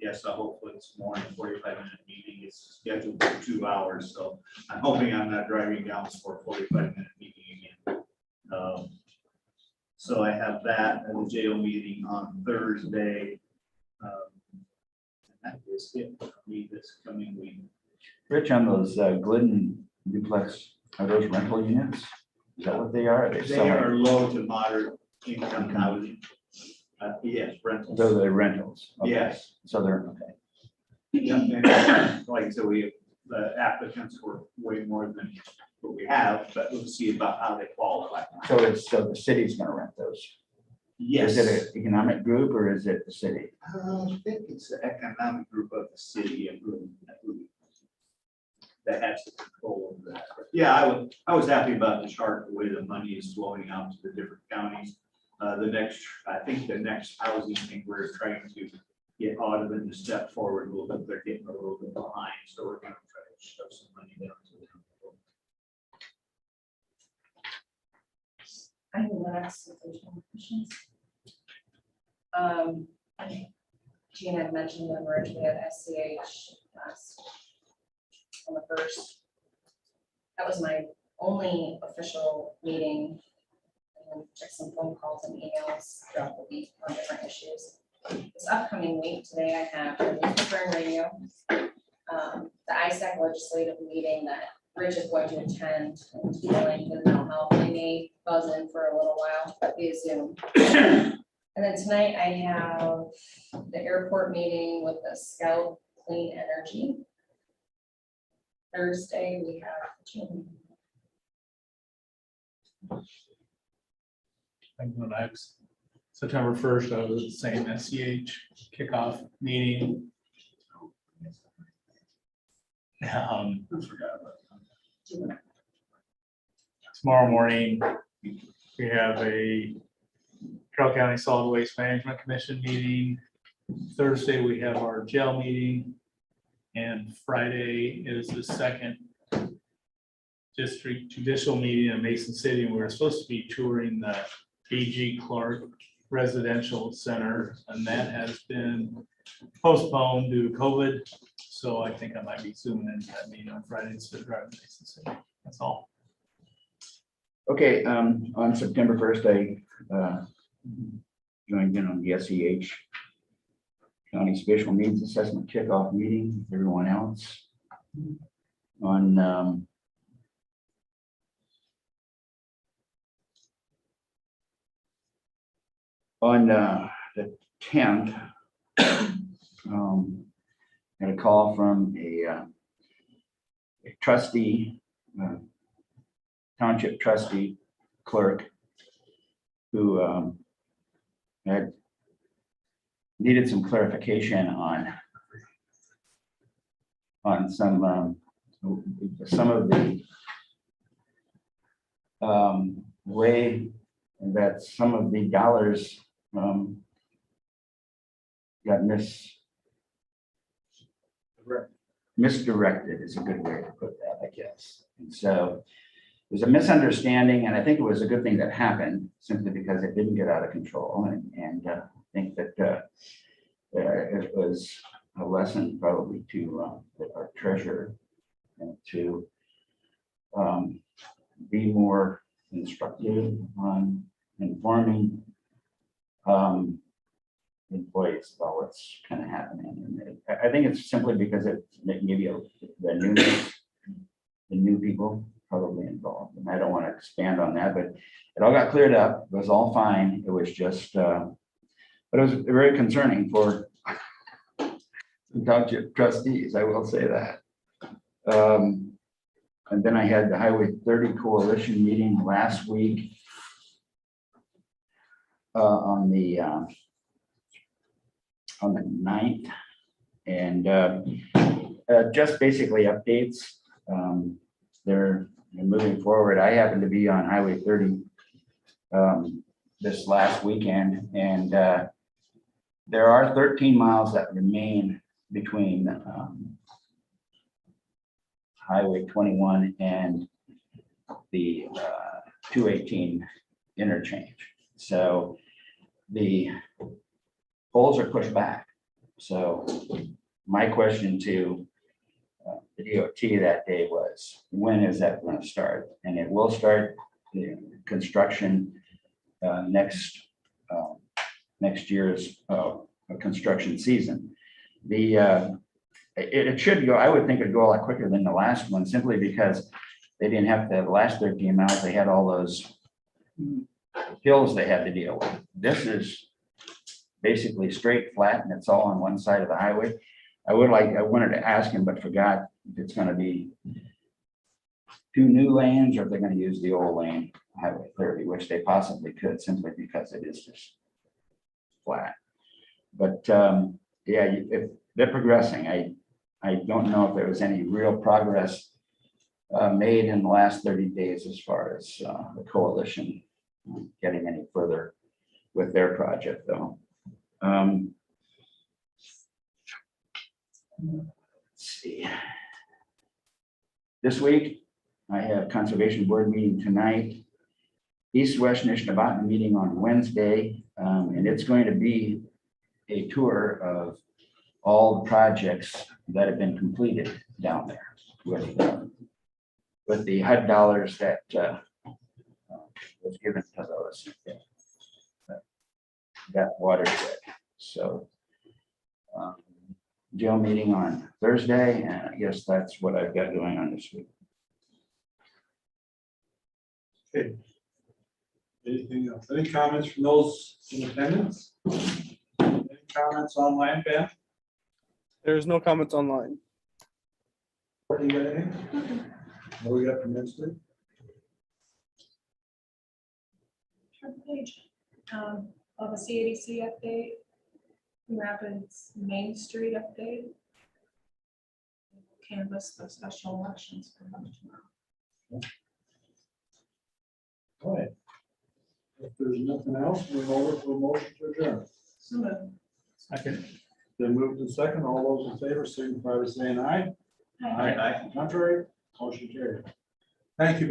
Yes, I hopefully it's more than 45-minute meeting. It's scheduled for 2 hours, so I'm hoping I'm not driving down for a 45-minute meeting again. So I have that at the jail meeting on Thursday. And that is it for me this coming week. Rich, on those Glidden duplex, are those rental units? Is that what they are? Are they They selling? are low to moderate income housing. Yes, rentals. Those are rentals. Okay. Yes. So they're, okay. Yeah, and like I said, the applicants were way more than what we have, but we'll see about how they qualify. So the city's gonna rent those? Yes. Is it an economic group or is it the city? I think it's the economic group of the city that has the control over that. But yeah, I was happy about the chart, the way the money is flowing out to the different counties. I think the next housing thing we're trying to get Audubon to step forward a little bit. They're getting a little bit behind, so we're going to try to shove some money down to them. I think the next, if there's no questions. Gene had mentioned the merge, we had SCH last on the first. That was my only official meeting. And check some phone calls and emails throughout the week on different issues. This upcoming week, today I have the newspaper and radio, the ISAC legislative meeting that Rich is going to attend and dealing with mental health. They may buzz in for a little while, but via Zoom. And then tonight I have the airport meeting with the Scout Clean Energy. Thursday we have I'm going next. September 1st, I was the same SCH kickoff meeting. Tomorrow morning, we have a Carroll County Solid Waste Management Commission meeting. Thursday, we have our jail meeting. And Friday is the second district judicial meeting in Mason City. And we're supposed to be touring the AG Clark Residential Center, and that has been postponed due to COVID. So I think I might be zooming into that meeting on Friday instead of driving to Mason City. That's all. Okay, on September 1st, I joined in on the SEH County Special Needs Assessment Kickoff Meeting with everyone else. On the 10th, had a call from a trustee, township trustee clerk, who had needed some clarification on some of the way that some of the dollars got misdirected is a good way to put that, I guess. And so there's a misunderstanding, and I think it was a good thing that happened simply because it didn't get out of control. And I think that it was a lesson probably to our treasurer and to be more instructive on informing employees about what's kind of happening. And I think it's simply because it maybe the new people probably involved. And I don't want to expand on that, but it all got cleared up. It was all fine. It was just, but it was very concerning for the township trustees, I will say that. And then I had the Highway 30 Coalition meeting last week on the 9th, and just basically updates. They're moving forward. I happened to be on Highway 30 this last weekend, and there are 13 miles that remain between Highway 21 and the 218 interchange. So the poles are pushed back. So my question to the DOT that day was, when is that going to start? And it will start the construction next year's construction season. It should go, I would think it'd go a lot quicker than the last one, simply because they didn't have to, the last 13 miles, they had all those hills they had to deal with. This is basically straight, flat, and it's all on one side of the highway. I wanted to ask him, but forgot if it's gonna be 2 new lanes or if they're gonna use the old lane, Highway 30, which they possibly could, simply because it is just flat. But yeah, if they're progressing, I don't know if there was any real progress made in the last 30 days as far as the coalition getting any further with their project, though. Let's see. This week, I have Conservation Board meeting tonight. East-West Nishnabotna meeting on Wednesday, and it's going to be a tour of all the projects that have been completed down there with the HUD dollars that was given to those that watershed. So Jill meeting on Thursday, and I guess that's what I've got going on this week. Okay. Anything else? Any comments from those in attendance? Any comments online, Ben? There's no comments online. What do you got anything? What we got from Wednesday? Turn the page. Of a CADC update, Rapids Main Street update. Canvass the special elections for tomorrow. All right. If there's nothing else, we're over to a motion to adjourn. So moved. Second. Then moved in second. All those in favor signify by saying aye. Aye. Contrary, motion carried. Thank you.